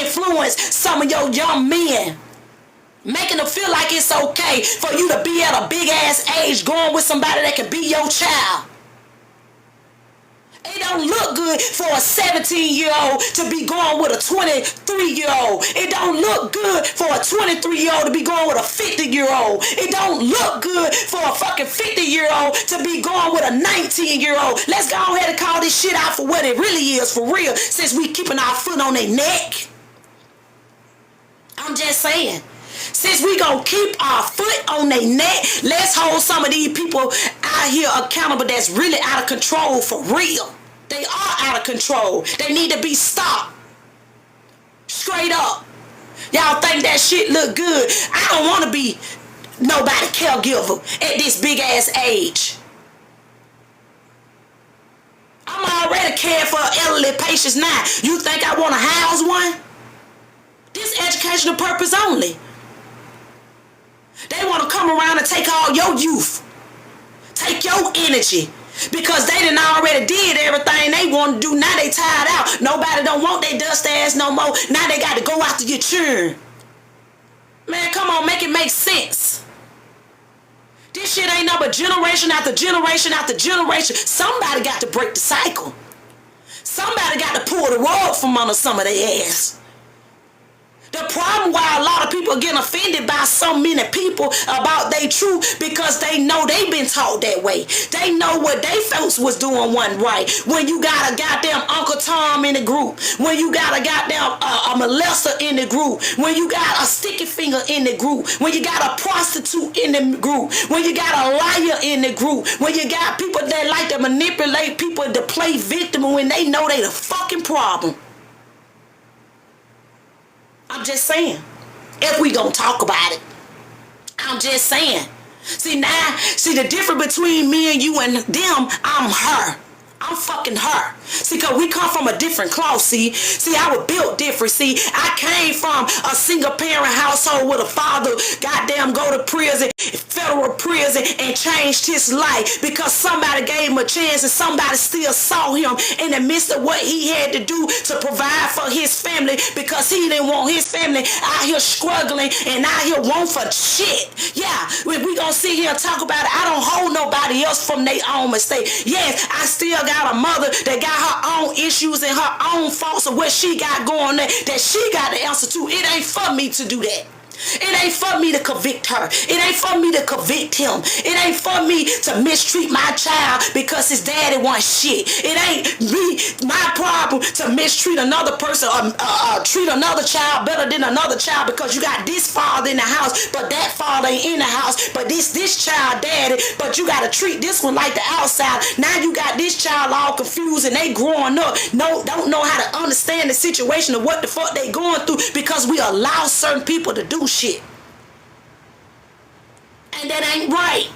influence some of your young men, making them feel like it's okay for you to be at a big ass age going with somebody that can be your child. It don't look good for a 17-year-old to be going with a 23-year-old. It don't look good for a 23-year-old to be going with a 50-year-old. It don't look good for a fucking 50-year-old to be going with a 19-year-old. Let's go ahead and call this shit out for what it really is for real, since we keeping our foot on their neck. I'm just saying. Since we gonna keep our foot on their neck, let's hold some of these people out here accountable that's really out of control for real. They are out of control. They need to be stopped. Straight up. Y'all think that shit look good. I don't want to be nobody caregiver at this big ass age. I'm already caring for elderly patients now. You think I want to house one? This educational purpose only. They want to come around and take all your youth. Take your energy. Because they done already did everything they want to do. Now they tired out. Nobody don't want their dust ass no more. Now they got to go after your churn. Man, come on, make it make sense. This shit ain't no but generation after generation after generation. Somebody got to break the cycle. Somebody got to pull the rug from under some of their ass. The problem why a lot of people are getting offended by so many people about their truth, because they know they've been taught that way. They know what they folks was doing wasn't right. When you got a goddamn Uncle Tom in the group, when you got a goddamn a molester in the group, when you got a sticky finger in the group, when you got a prostitute in the group, when you got a liar in the group, when you got people that like to manipulate people to play victim when they know they the fucking problem. I'm just saying, if we gonna talk about it, I'm just saying. See the difference between me and you and them, I'm her. I'm fucking her. See, cause we come from a different cloth, see, I was built different, see, I came from a single parent household with a father, goddamn go to prison, federal prison, and changed his life because somebody gave him a chance and somebody still saw him in the midst of what he had to do to provide for his family, because he didn't want his family out here struggling and out here want for shit. Yeah, if we gonna sit here and talk about it, I don't hold nobody else from their own mistake. Yes, I still got a mother that got her own issues and her own faults of what she got going on that she got to answer to. It ain't for me to do that. It ain't for me to convict her. It ain't for me to convict him. It ain't for me to mistreat my child because his daddy wants shit. It ain't my problem to mistreat another person or treat another child better than another child because you got this father in the house, but that father ain't in the house, but this child daddy, but you got to treat this one like the outside. Now you got this child all confused and they growing up, don't know how to understand the situation of what the fuck they going through because we allow certain people to do shit. And that ain't right.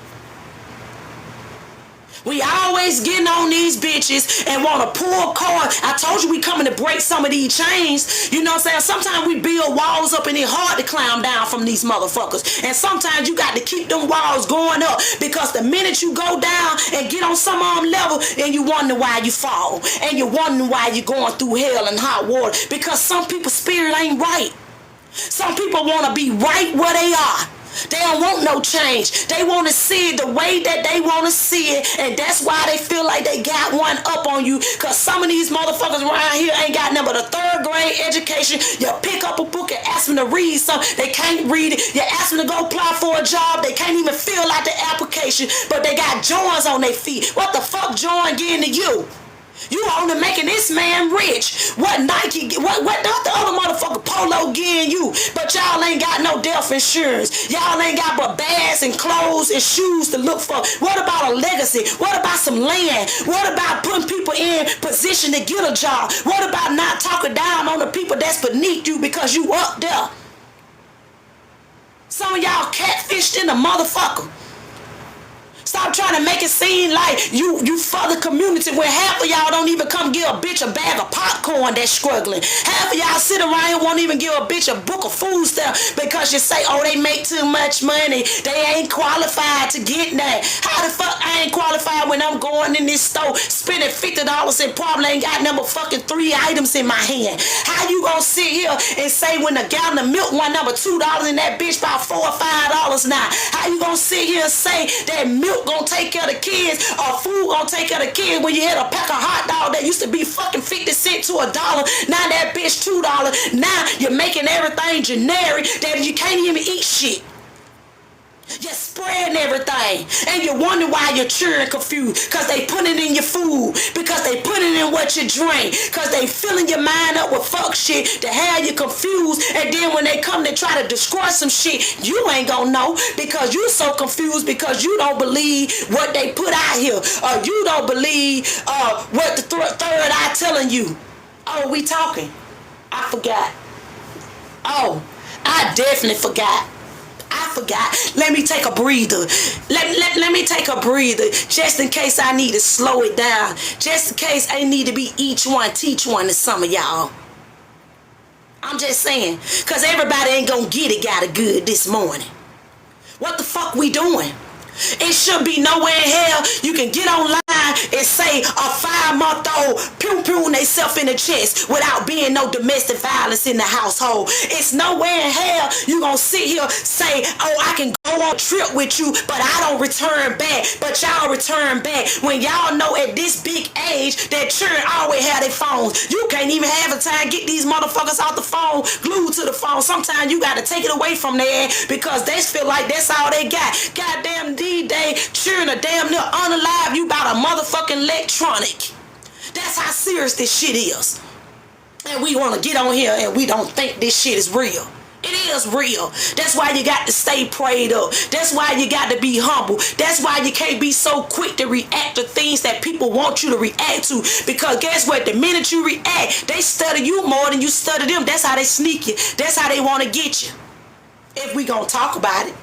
We always getting on these bitches and want to pull cord. I told you we coming to break some of these chains. You know what I'm saying? Sometimes we build walls up and it's hard to climb down from these motherfuckers. And sometimes you got to keep them walls going up, because the minute you go down and get on some level, and you wonder why you fall. And you wonder why you're going through hell and hot water. Because some people's spirit ain't right. Some people want to be right where they are. They don't want no change. They want to see it the way that they want to see it. And that's why they feel like they got one up on you. Because some of these motherfuckers around here ain't got nothing but a 3rd grade education. You pick up a book and ask them to read something. They can't read it. You ask them to go apply for a job. They can't even fill out the application. But they got joints on their feet. What the fuck join getting to you? You only making this man rich. What Nike, what the other motherfucker Polo getting you? But y'all ain't got no death insurance. Y'all ain't got but bags and clothes and shoes to look for. What about a legacy? What about some land? What about putting people in position to get a job? What about not talking down on the people that's beneath you because you up there? Some of y'all catfished in the motherfucker. Stop trying to make it seem like you for the community, when half of y'all don't even come give a bitch a bag of popcorn that's struggling. Half of y'all sit around here won't even give a bitch a book of food stuff because you say, oh, they make too much money. They ain't qualified to get that. How the fuck I ain't qualified when I'm going in this store spending $50 and probably ain't got number fucking 3 items in my hand? How you gonna sit here and say when a gallon of milk one number $2 and that bitch about $4 or $5 now? How you gonna sit here and say that milk gonna take care of the kids or food gonna take care of the kids when you hit a pack of hot dog that used to be fucking 50 cents to $1? Now that bitch $2. Now you're making everything generic that you can't even eat shit. You're spreading everything, and you wonder why you're children confused, because they put it in your food, because they put it in what you drink, because they filling your mind up with fuck shit to have you confused, and then when they come to try to destroy some shit, you ain't gonna know because you so confused because you don't believe what they put out here, or you don't believe what the third eye telling you. Oh, we talking? I forgot. Oh, I definitely forgot. I forgot. Let me take a breather. Let me take a breather just in case I need to slow it down. Just in case I need to be each one, teach one to some of y'all. I'm just saying, because everybody ain't gonna get it got it good this morning. What the fuck we doing? It should be nowhere in hell you can get online and say a 5-month-old pew-pewing themselves in the chest without being no domestic violence in the household. It's nowhere in hell you gonna sit here say, oh, I can go on a trip with you, but I don't return back. But y'all return back when y'all know at this big age that children always have their phones. You can't even have a time get these motherfuckers off the phone, glued to the phone. Sometimes you gotta take it away from their ass because they feel like that's all they got. Goddamn D-Day, children are damn near unalive. You about a motherfucking electronic. That's how serious this shit is. And we want to get on here and we don't think this shit is real. It is real. That's why you got to stay prayed up. That's why you got to be humble. That's why you can't be so quick to react to things that people want you to react to. Because guess what? The minute you react, they study you more than you study them. That's how they sneak you. That's how they want to get you. If we gonna talk about it.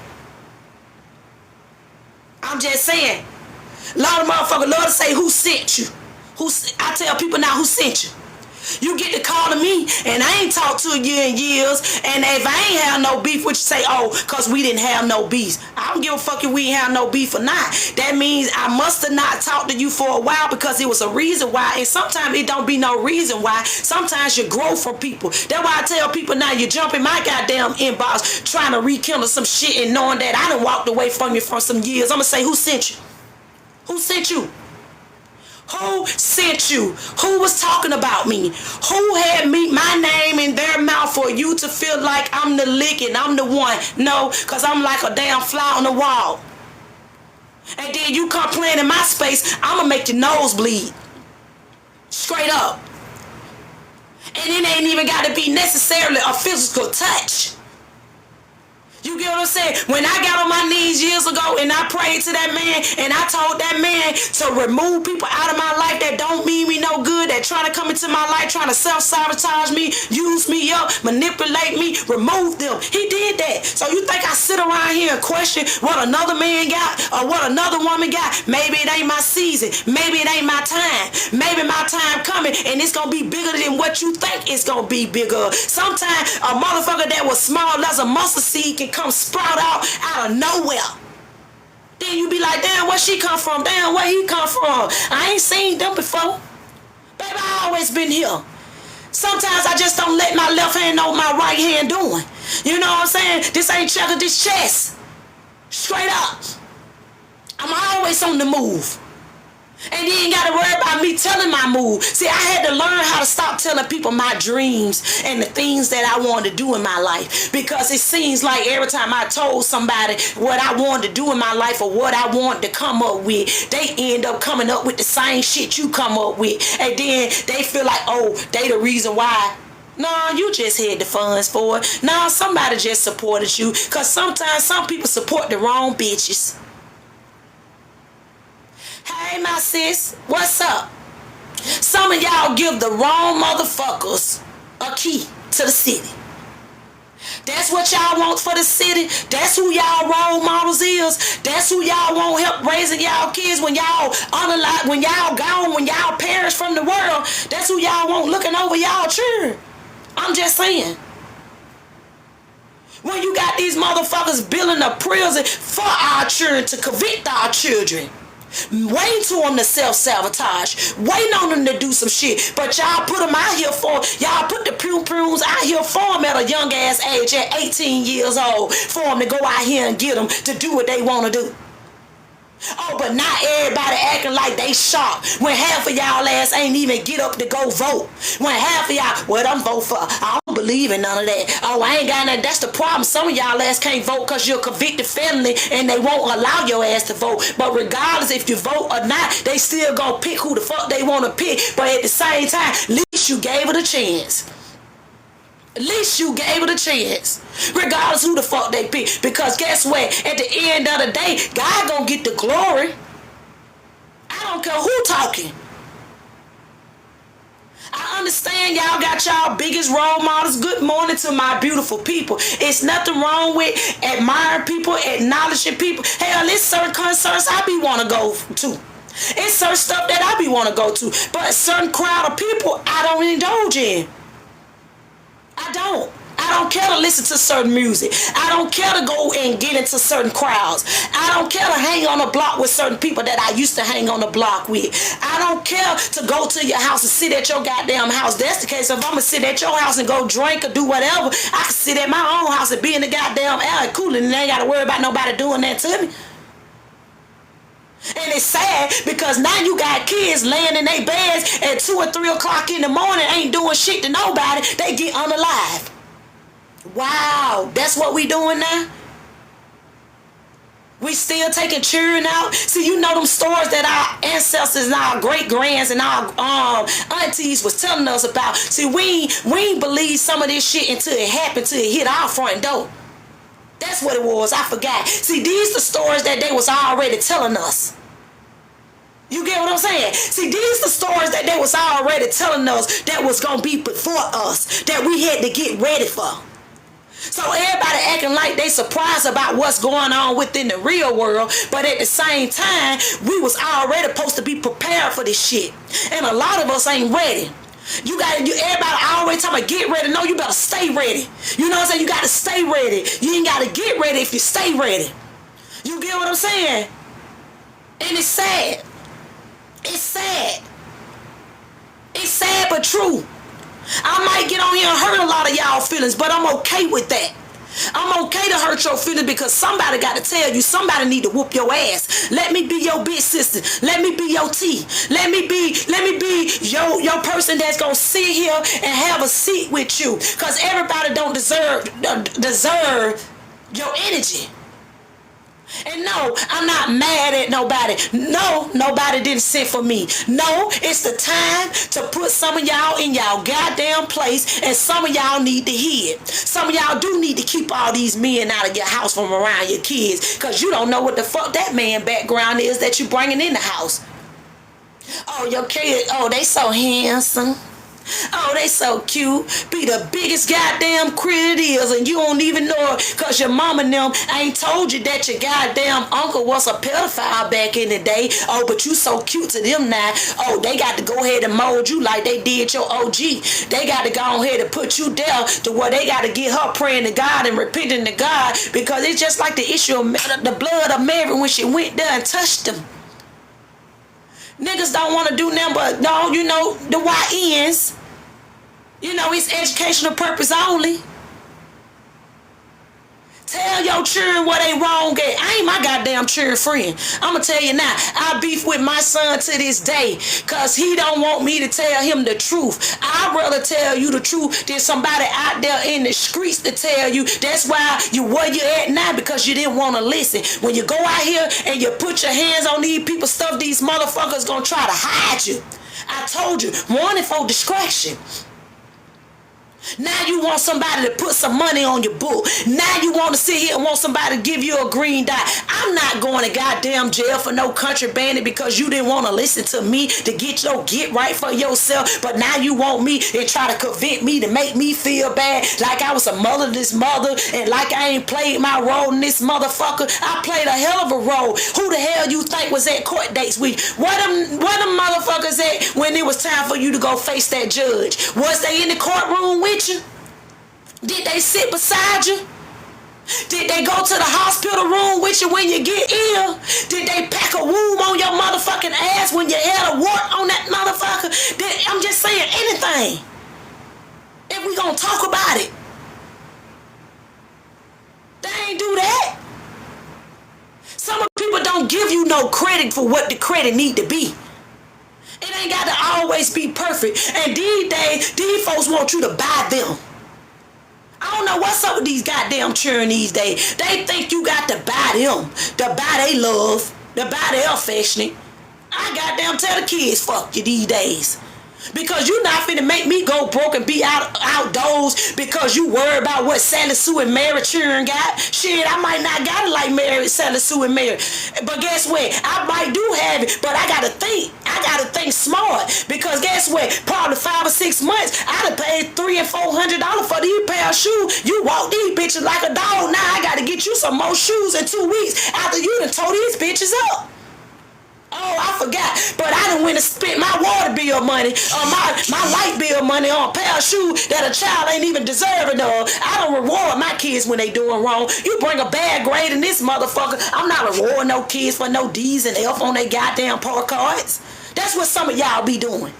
I'm just saying. A lot of motherfuckers love to say who sent you. I tell people now who sent you. You get to call to me and I ain't talked to you in years, and if I ain't have no beef, what you say, oh, cause we didn't have no beef. I don't give a fuck if we ain't have no beef or not. That means I must have not talked to you for a while because it was a reason why, and sometimes it don't be no reason why. Sometimes you grow from people. That's why I tell people now, you jump in my goddamn inbox trying to rekindle some shit and knowing that I done walked away from you for some years. I'm gonna say, who sent you? Who sent you? Who sent you? Who was talking about me? Who had my name in their mouth for you to feel like I'm the lick and I'm the one? No, because I'm like a damn fly on the wall. And then you come playing in my space, I'm going to make your nose bleed. Straight up. And it ain't even got to be necessarily a physical touch. You get what I'm saying? When I got on my knees years ago and I prayed to that man and I told that man to remove people out of my life that don't mean me no good, that trying to come into my life, trying to self-sabotage me, use me up, manipulate me, remove them. He did that. So you think I sit around here and question what another man got or what another woman got? Maybe it ain't my season. Maybe it ain't my time. Maybe my time coming and it's going to be bigger than what you think it's going to be bigger. Sometimes a motherfucker that was small as a mustard seed can come sprout out of nowhere. Then you be like, damn, where she come from? Damn, where he come from? I ain't seen them before. Baby, I always been here. Sometimes I just don't let my left hand know what my right hand doing. You know what I'm saying? This ain't checker, this chess. Straight up. I'm always on the move. And you ain't got to worry about me telling my move. See, I had to learn how to stop telling people my dreams and the things that I wanted to do in my life. Because it seems like every time I told somebody what I wanted to do in my life or what I wanted to come up with, they end up coming up with the same shit you come up with. And then they feel like, oh, they the reason why. No, you just had the funds for it. No, somebody just supported you. Because sometimes some people support the wrong bitches. Hey, my sis, what's up? Some of y'all give the wrong motherfuckers a key to the city. That's what y'all want for the city. That's who y'all role models is. That's who y'all want help raising y'all kids when y'all unalive, when y'all gone, when y'all perish from the world. That's who y'all want looking over y'all children. I'm just saying. When you got these motherfuckers building a prison for our children to convict our children. Waiting to them to self-sabotage, waiting on them to do some shit, but y'all put them out here for, y'all put the prunes out here for them at a young ass age at 18 years old for them to go out here and get them to do what they want to do. Oh, but not everybody acting like they sharp when half of y'all ass ain't even get up to go vote. When half of y'all, well, I'm vote for, I don't believe in none of that. Oh, I ain't got nothing. That's the problem. Some of y'all ass can't vote because you're a convicted felony and they won't allow your ass to vote. But regardless if you vote or not, they still gonna pick who the fuck they want to pick. But at the same time, at least you gave it a chance. At least you gave it a chance. Regardless who the fuck they pick. Because guess what? At the end of the day, God gonna get the glory. I don't care who talking. I understand y'all got y'all biggest role models. Good morning to my beautiful people. It's nothing wrong with admiring people, acknowledging people. Hell, there's certain concerts I be want to go to. It's certain stuff that I be want to go to. But a certain crowd of people I don't indulge in. I don't care to listen to certain music. I don't care to go and get into certain crowds. I don't care to hang on a block with certain people that I used to hang on the block with. I don't care to go to your house and sit at your goddamn house. That's the case. If I'm going to sit at your house and go drink or do whatever, I can sit at my own house and be in the goddamn air and cool, and I ain't got to worry about nobody doing that to me. And it's sad because now you got kids laying in their beds at 2 or 3 o'clock in the morning, ain't doing shit to nobody. They get unalive. Wow, that's what we doing now? We still taking children out? See, you know them stories that our ancestors and our great-grands and our aunties was telling us about. See, we ain't believe some of this shit until it happened, until it hit our front door. That's what it was. I forgot. See, these the stories that they was already telling us. You get what I'm saying? See, these the stories that they was already telling us that was going to be before us, that we had to get ready for. So everybody acting like they surprised about what's going on within the real world, but at the same time, we was already supposed to be prepared for this shit. And a lot of us ain't ready. Everybody always talking about get ready. No, you better stay ready. You know what I'm saying? You got to stay ready. You ain't got to get ready if you stay ready. You get what I'm saying? And it's sad. It's sad. It's sad but true. I might get on here and hurt a lot of y'all feelings, but I'm okay with that. I'm okay to hurt your feelings because somebody got to tell you, somebody need to whoop your ass. Let me be your big sister. Let me be your tea. Let me be your person that's gonna sit here and have a seat with you. Cause everybody don't deserve your energy. And no, I'm not mad at nobody. No, nobody didn't send for me. No, it's the time to put some of y'all in y'all goddamn place, and some of y'all need to hear it. Some of y'all do need to keep all these men out of your house from around your kids, because you don't know what the fuck that man background is that you bringing in the house. Oh, your kid, oh, they so handsome. Oh, they so cute. Be the biggest goddamn critter it is, and you don't even know it because your mama and them ain't told you that your goddamn uncle was a pedophile back in the day. Oh, but you so cute to them now. Oh, they got to go ahead and mold you like they did your OG. They got to go ahead and put you down to where they got to get her praying to God and repenting to God, because it's just like the issue of the blood of Mary when she went there and touched them. Niggas don't want to do nothing but, no, you know, the YNs. You know, it's educational purpose only. Tell your children what they wrong at. I ain't my goddamn children friend. I'ma tell you now, I beef with my son to this day because he don't want me to tell him the truth. I'd rather tell you the truth than somebody out there in the streets to tell you. That's why you where you at now, because you didn't want to listen. When you go out here and you put your hands on these people's stuff, these motherfuckers gonna try to hide you. I told you, warning for distraction. Now you want somebody to put some money on your book. Now you want to sit here and want somebody to give you a green dot. I'm not going to goddamn jail for no country bandit because you didn't want to listen to me to get your get right for yourself. But now you want me and try to convince me to make me feel bad like I was a motherless mother and like I ain't played my role in this motherfucker. I played a hell of a role. Who the hell you think was at court dates with? Where them motherfuckers at when it was time for you to go face that judge? Was they in the courtroom with you? Did they sit beside you? Did they go to the hospital room with you when you get ill? Did they pack a wound on your motherfucking ass when you had a wart on that motherfucker? I'm just saying, anything. If we gonna talk about it. They ain't do that. Some people don't give you no credit for what the credit need to be. It ain't got to always be perfect. And these days, these folks want you to buy them. I don't know what's up with these goddamn children these days. They think you got to buy them, to buy they love, to buy their affection. I goddamn tell the kids, fuck you these days. Because you not finna make me go broke and be outdoors because you worry about what Sally Sue and Mary children got. Shit, I might not got it like Mary, Sally Sue and Mary. But guess what? I might do have it, but I gotta think. I gotta think smart. Because guess what? Probably 5 or 6 months, I'd have paid $300 and $400 for these pair of shoes. You walk these bitches like a dog. Now I gotta get you some more shoes in 2 weeks after you done tore these bitches up. Oh, I forgot. But I done went and spent my water bill money or my light bill money on a pair of shoes that a child ain't even deserving of. I don't reward my kids when they doing wrong. You bring a bad grade in this motherfucker, I'm not rewarding no kids for no D's and F on their goddamn part cards. That's what some of y'all be doing.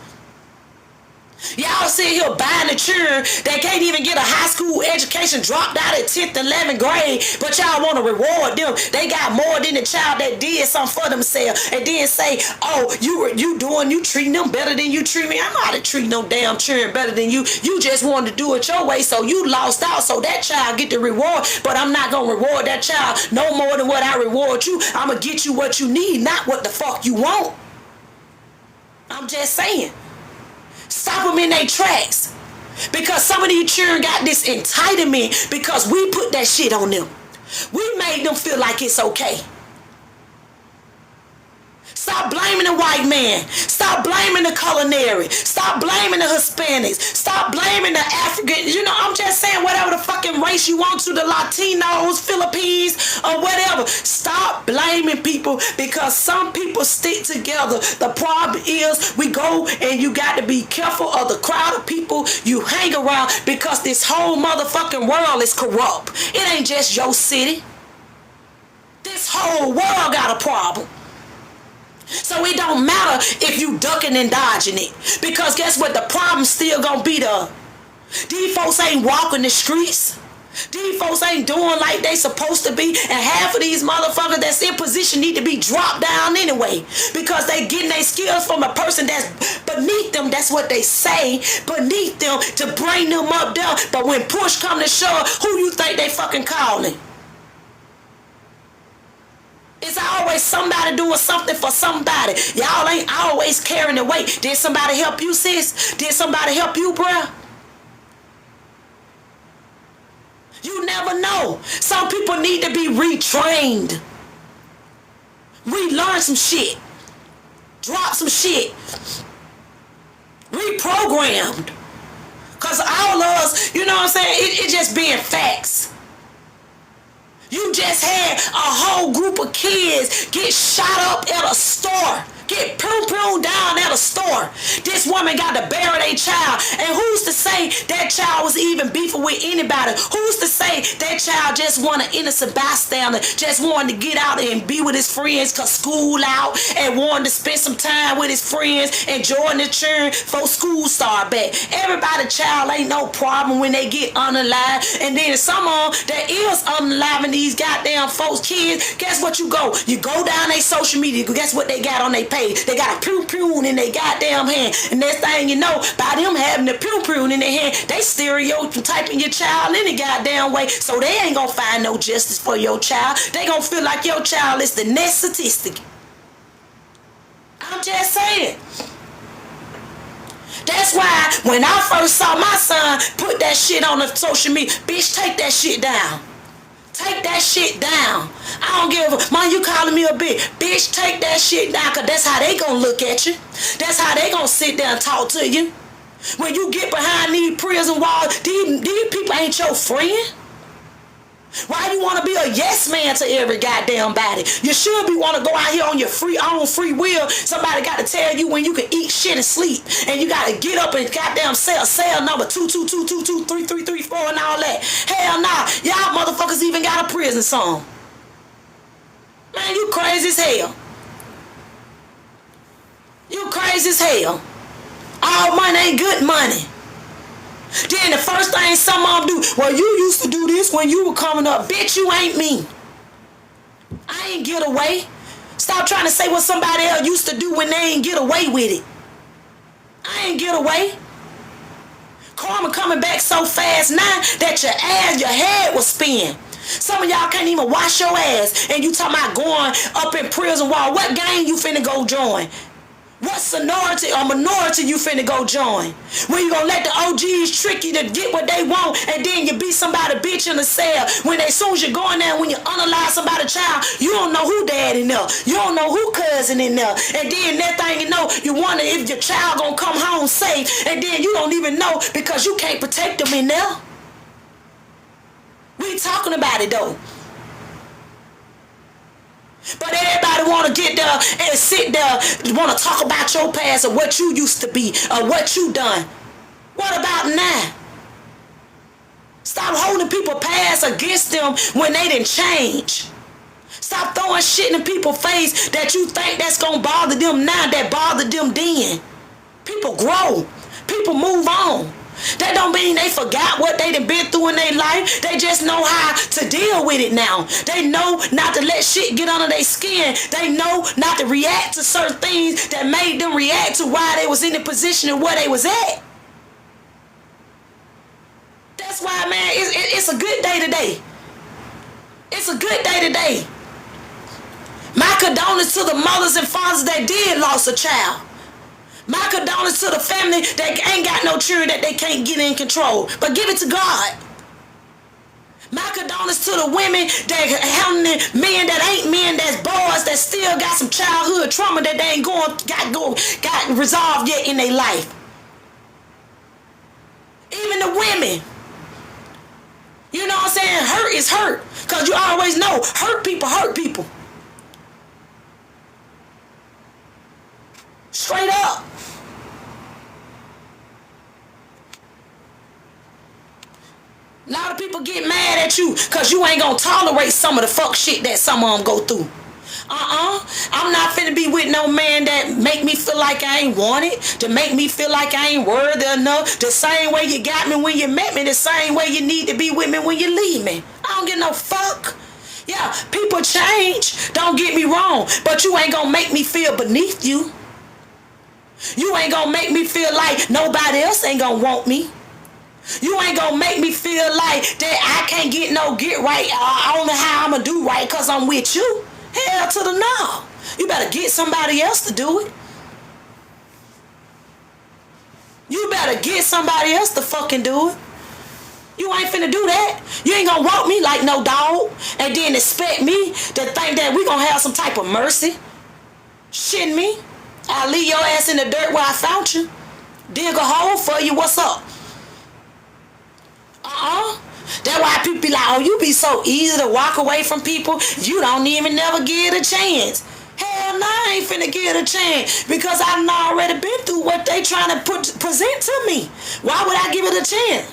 Y'all sit here buying the children that can't even get a high school education, dropped out at 10th, 11th grade, but y'all want to reward them. They got more than the child that did something for themselves, and then say, oh, you treating them better than you treat me. I'm not to treat no damn children better than you. You just wanted to do it your way, so you lost out, so that child get the reward, but I'm not going to reward that child no more than what I reward you. I'm going to get you what you need, not what the fuck you want. I'm just saying. Stop them in their tracks. Because some of these children got this entitlement because we put that shit on them. We made them feel like it's okay. Stop blaming the white man. Stop blaming the culinary. Stop blaming the Hispanics. Stop blaming the Africans. You know, I'm just saying whatever the fucking race you want to, the Latinos, Philippines, or whatever. Stop blaming people because some people stick together. The problem is we go and you got to be careful of the crowd of people you hang around because this whole motherfucking world is corrupt. It ain't just your city. This whole world got a problem. So it don't matter if you ducking and dodging it. Because guess what? The problem still gonna be there. These folks ain't walking the streets. These folks ain't doing like they supposed to be. And half of these motherfuckers that's in position need to be dropped down anyway. Because they getting their skills from a person that's beneath them. That's what they say. Beneath them to bring them up there. But when push come to shove, who you think they fucking calling? It's always somebody doing something for somebody. Y'all ain't always carrying the weight. Did somebody help you, sis? Did somebody help you, bruh? You never know. Some people need to be retrained. Relearn some shit. Drop some shit. Reprogrammed. Because all of us, you know what I'm saying? It just being facts. You just had a whole group of kids get shot up at a store. Get pruned down at a store. This woman got to bury their child. And who's to say that child was even beefing with anybody? Who's to say that child just wanted an innocent bystander, just wanted to get out and be with his friends because school out, and wanted to spend some time with his friends, enjoying the children before school start back. Everybody child ain't no problem when they get unalive. And then some of them that is unaliving these goddamn folks, kids, guess what you go? You go down their social media, guess what they got on their page? They got a pew in their goddamn hand. And next thing you know, by them having the pew in their hand, they stereotyping your child any goddamn way. So they ain't gonna find no justice for your child. They gonna feel like your child is the next statistic. I'm just saying. That's why when I first saw my son put that shit on the social media, bitch, take that shit down. Take that shit down. I don't give a... Mom, you calling me a bitch. Bitch, take that shit down, because that's how they gonna look at you. That's how they gonna sit there and talk to you. When you get behind these prison walls, these people ain't your friend. Why you want to be a yes man to every goddamn body? You should be want to go out here on your own free will. Somebody got to tell you when you can eat shit and sleep, and you got to get up and goddamn cell number 222223334 and all that. Hell nah, y'all motherfuckers even got a prison song. Man, you crazy as hell. You crazy as hell. All money ain't good money. Then the first thing some of them do, well, you used to do this when you were coming up. Bitch, you ain't me. I ain't get away. Stop trying to say what somebody else used to do when they ain't get away with it. I ain't get away. Karma coming back so fast now that your head will spin. Some of y'all can't even wash your ass, and you talking about going up in prison wall. What gang you finna go join? What sonority or minority you finna go join? When you gonna let the OGs trick you to get what they want, and then you beat somebody bitch in the cell? When as soon as you go in there, when you unalive somebody's child, you don't know who dad in there. You don't know who cousin in there. And then that thing you know, you wonder if your child gonna come home safe, and then you don't even know because you can't protect them in there. We talking about it though. But everybody want to get there and sit there, want to talk about your past or what you used to be or what you done. What about now? Stop holding people past against them when they didn't change. Stop throwing shit in people's face that you think that's going to bother them now that bothered them then. People grow. People move on. That don't mean they forgot what they done been through in their life. They just know how to deal with it now. They know not to let shit get under their skin. They know not to react to certain things that made them react to why they was in the position and where they was at. That's why, man, it's a good day today. It's a good day today. My condolences to the mothers and fathers that did lost a child. My condolences to the family that ain't got no children that they can't get in control. But give it to God. My condolences to the women that handling men that ain't men, that's boys that still got some childhood trauma that they ain't got resolved yet in their life. Even the women. You know what I'm saying? Hurt is hurt. Because you always know hurt people hurt people. Straight up. A lot of people get mad at you because you ain't gonna tolerate some of the fuck shit that some of them go through. I'm not finna be with no man that make me feel like I ain't wanted, to make me feel like I ain't worthy enough. The same way you got me when you met me, the same way you need to be with me when you leave me. I don't give no fuck. Yeah, people change, don't get me wrong, but you ain't gonna make me feel beneath you. You ain't gonna make me feel like nobody else ain't gonna want me. You ain't gonna make me feel like that I can't get right. I don't know how I'm gonna do right because I'm with you. Hell to the no. You better get somebody else to do it. You better get somebody else to fucking do it. You ain't finna do that. You ain't gonna walk me like no dog and then expect me to think that we gonna have some type of mercy. Shitting me. I'll leave your ass in the dirt where I found you. Dig a hole for you. What's up? That's why people be like, oh, you be so easy to walk away from people. You don't even never give it a chance. Hell no, I ain't finna give it a chance because I done already been through what they trying to present to me. Why would I give it a chance?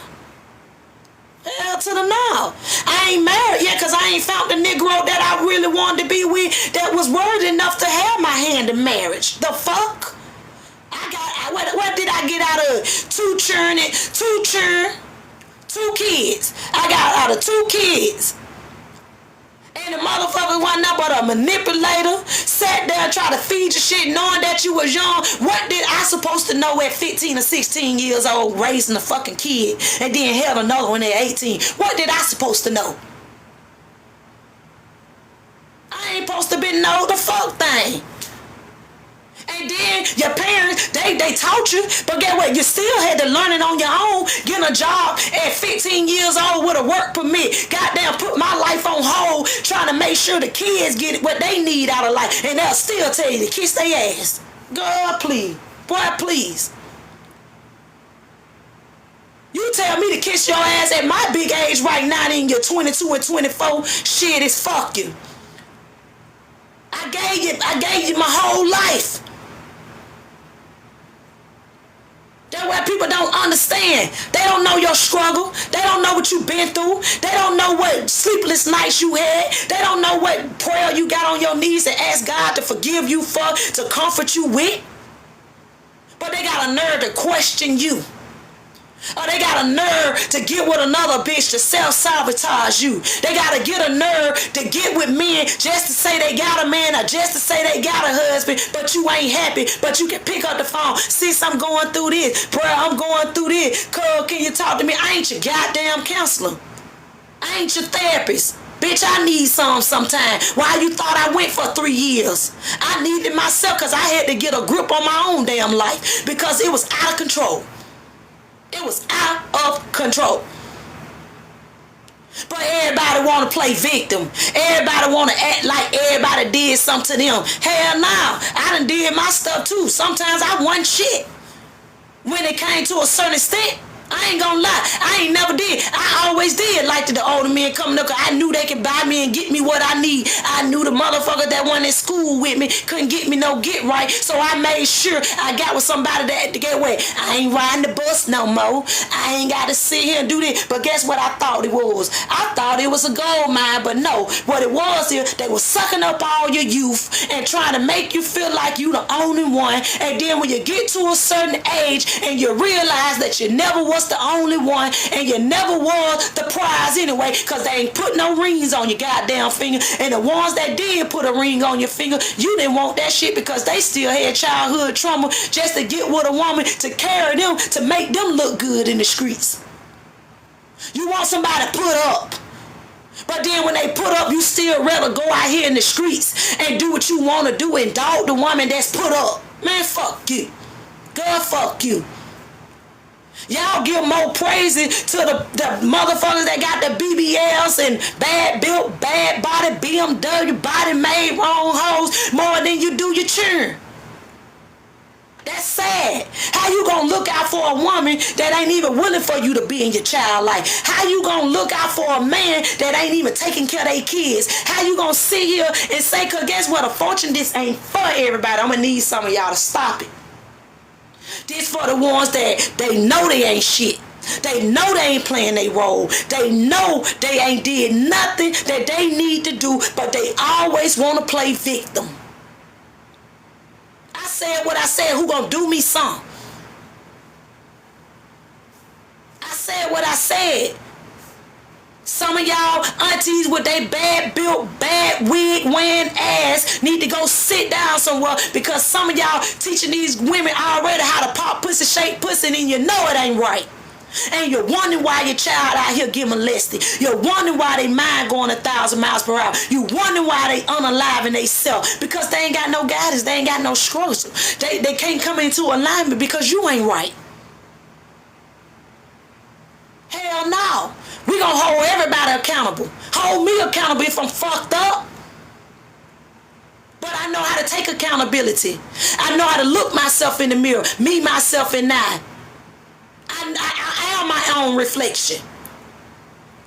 Hell to the no. I ain't married yet because I ain't found the Negro that I really wanted to be with that was worthy enough to have my hand in marriage. The fuck? What did I get out of two kids? I got out of 2 kids. And the motherfucker wasn't nothing but a manipulator. Sat there and tried to feed you shit knowing that you was young. What did I supposed to know at 15 or 16 years old raising a fucking kid and then held another one at 18? What did I supposed to know? I ain't supposed to be know the fuck thing. And then your parents, they taught you, but guess what? You still had to learn it on your own. Getting a job at 15 years old with a work permit. Goddamn, put my life on hold, trying to make sure the kids get what they need out of life. And they'll still tell you to kiss their ass. Girl, please. Boy, please. You tell me to kiss your ass at my big age right now in your 22 and 24. Shit is fuck you. I gave you my whole life. That's why people don't understand. They don't know your struggle. They don't know what you've been through. They don't know what sleepless nights you had. They don't know what prayer you got on your knees and ask God to forgive you for, to comfort you with. But they got a nerve to question you. Or they got a nerve to get with another bitch to self-sabotage you. They got to get a nerve to get with men just to say they got a man or just to say they got a husband, but you ain't happy. But you can pick up the phone. Sis, I'm going through this. Bro, I'm going through this. Cuz, can you talk to me? I ain't your goddamn counselor. I ain't your therapist. Bitch, I need sometime. Why you thought I went for 3 years? I needed myself because I had to get a grip on my own damn life because it was out of control. It was out of control. But everybody want to play victim. Everybody want to act like everybody did something to them. Hell no. I done did my stuff too. Sometimes I wasn't shit. When it came to a certain extent, I ain't gonna lie. I ain't never did. I always did like the older men coming up because I knew they could buy me and get me what I need. I knew the motherfucker that went in school with me couldn't get me no get right. So I made sure I got with somebody that to get away. I ain't riding the bus no more. I ain't got to sit here and do this. But guess what I thought it was? I thought it was a gold mine. But no. What it was here, they was sucking up all your youth and trying to make you feel like you the only one. And then when you get to a certain age and you realize that you never was the only one and you never was the prize anyway because they ain't put no rings on your goddamn finger, and the ones that did put a ring on your finger, you didn't want that shit because they still had childhood trauma just to get with a woman to carry them, to make them look good in the streets. You want somebody to put up, but then when they put up, you still rather go out here in the streets and do what you want to do and dog the woman that's put up. Man, fuck you. God, fuck you. Y'all give more praise to the motherfuckers that got the BBLs and bad built, bad body, BMW, body made, wrong hoes more than you do your children. That's sad. How you gonna look out for a woman that ain't even willing for you to be in your child life? How you gonna look out for a man that ain't even taking care of their kids? How you gonna sit here and say, cause guess what, unfortunately this ain't for everybody. I'm gonna need some of y'all to stop it. This for the ones that they know they ain't shit. They know they ain't playing their role. They know they ain't did nothing that they need to do, but they always want to play victim. I said what I said, who gonna do me some? I said what I said. Some of y'all aunties with they bad built, bad wig wearing ass need to go sit down somewhere because some of y'all teaching these women already how to pop pussy, shake pussy, and you know it ain't right. And you're wondering why your child out here getting molested. You're wondering why they mind going 1,000 miles per hour. You wondering why they unaliving themselves. Because they ain't got no guidance. They ain't got no structure. They can't come into alignment because you ain't right. Hell no. We gonna hold everybody accountable. Hold me accountable if I'm fucked up. But I know how to take accountability. I know how to look myself in the mirror. Me, myself, and I. I am my own reflection.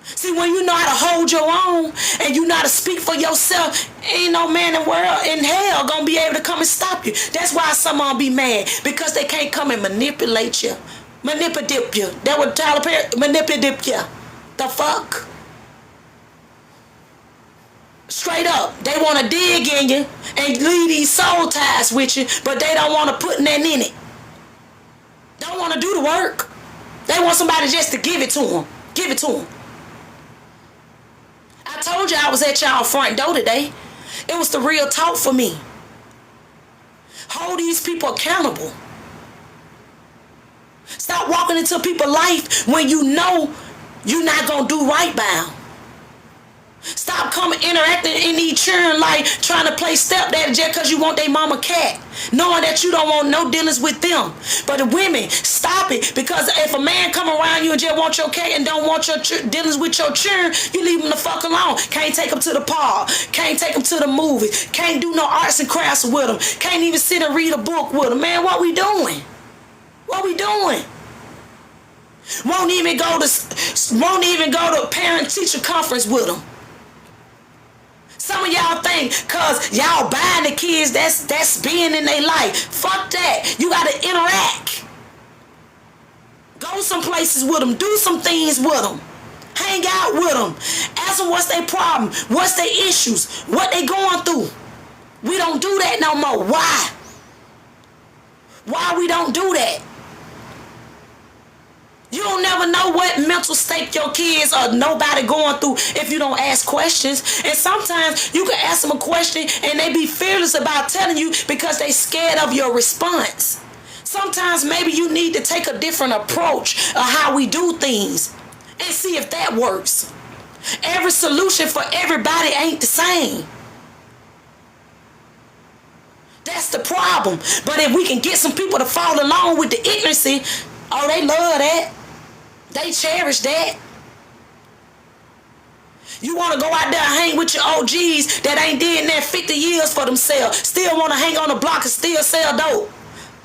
See, when you know how to hold your own and you know how to speak for yourself, ain't no man in the world in hell gonna be able to come and stop you. That's why some of them be mad, because they can't come and manipulate you. Manipulate you. That what Tyler Perry, manipulate you. The fuck? Straight up, they want to dig in you and leave these soul ties with you, but they don't want to put nothing in it. Don't want to do the work. They want somebody just to give it to them. Give it to them. I told you I was at y'all front door today. It was the real talk for me. Hold these people accountable. Stop walking into people's life when you know you're not going to do right by them. Stop coming interacting in these children like trying to play stepdaddy just because you want their mama cat, knowing that you don't want no dealings with them. But the women, stop it, because if a man come around you and just want your cat and don't want your dealings with your children, you leave them the fuck alone. Can't take them to the park, can't take them to the movies, can't do no arts and crafts with them, can't even sit and read a book with them. Man, what we doing? What we doing? Won't even go to parent-teacher conference with them. Some of y'all think cause y'all buying the kids, that's being in their life. Fuck that. You gotta interact. Go some places with them. Do some things with them. Hang out with them. Ask them what's their problem. What's their issues. What they going through. We don't do that no more. Why? Why we don't do that? You don't never know what mental state your kids or nobody going through if you don't ask questions. And sometimes you can ask them a question and they be fearless about telling you because they scared of your response. Sometimes maybe you need to take a different approach of how we do things and see if that works. Every solution for everybody ain't the same. That's the problem. But if we can get some people to fall along with the ignorancy, oh, they love that. They cherish that. You want to go out there and hang with your OGs that ain't did that 50 years for themselves. Still want to hang on the block and still sell dope.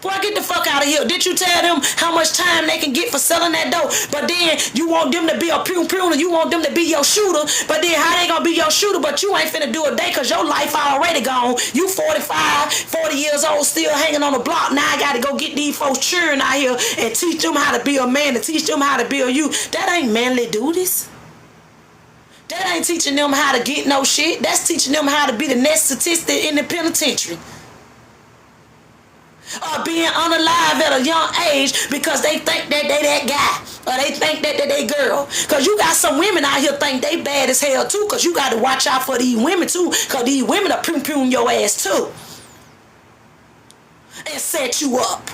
Boy, get the fuck out of here. Did you tell them how much time they can get for selling that dope? But then you want them to be a pruner. You want them to be your shooter. But then how they gonna be your shooter? But you ain't finna do a day because your life already gone. You 45, 40 years old, still hanging on the block. Now I gotta go get these folks churning out here and teach them how to be a man, and teach them how to be a you. That ain't manly duties. That ain't teaching them how to get no shit. That's teaching them how to be the next statistic in the penitentiary. Or being unalive at a young age because they think that they that guy, or they think that they girl. Because you got some women out here think they bad as hell too, because you got to watch out for these women too, because these women are pum your ass too and set you up.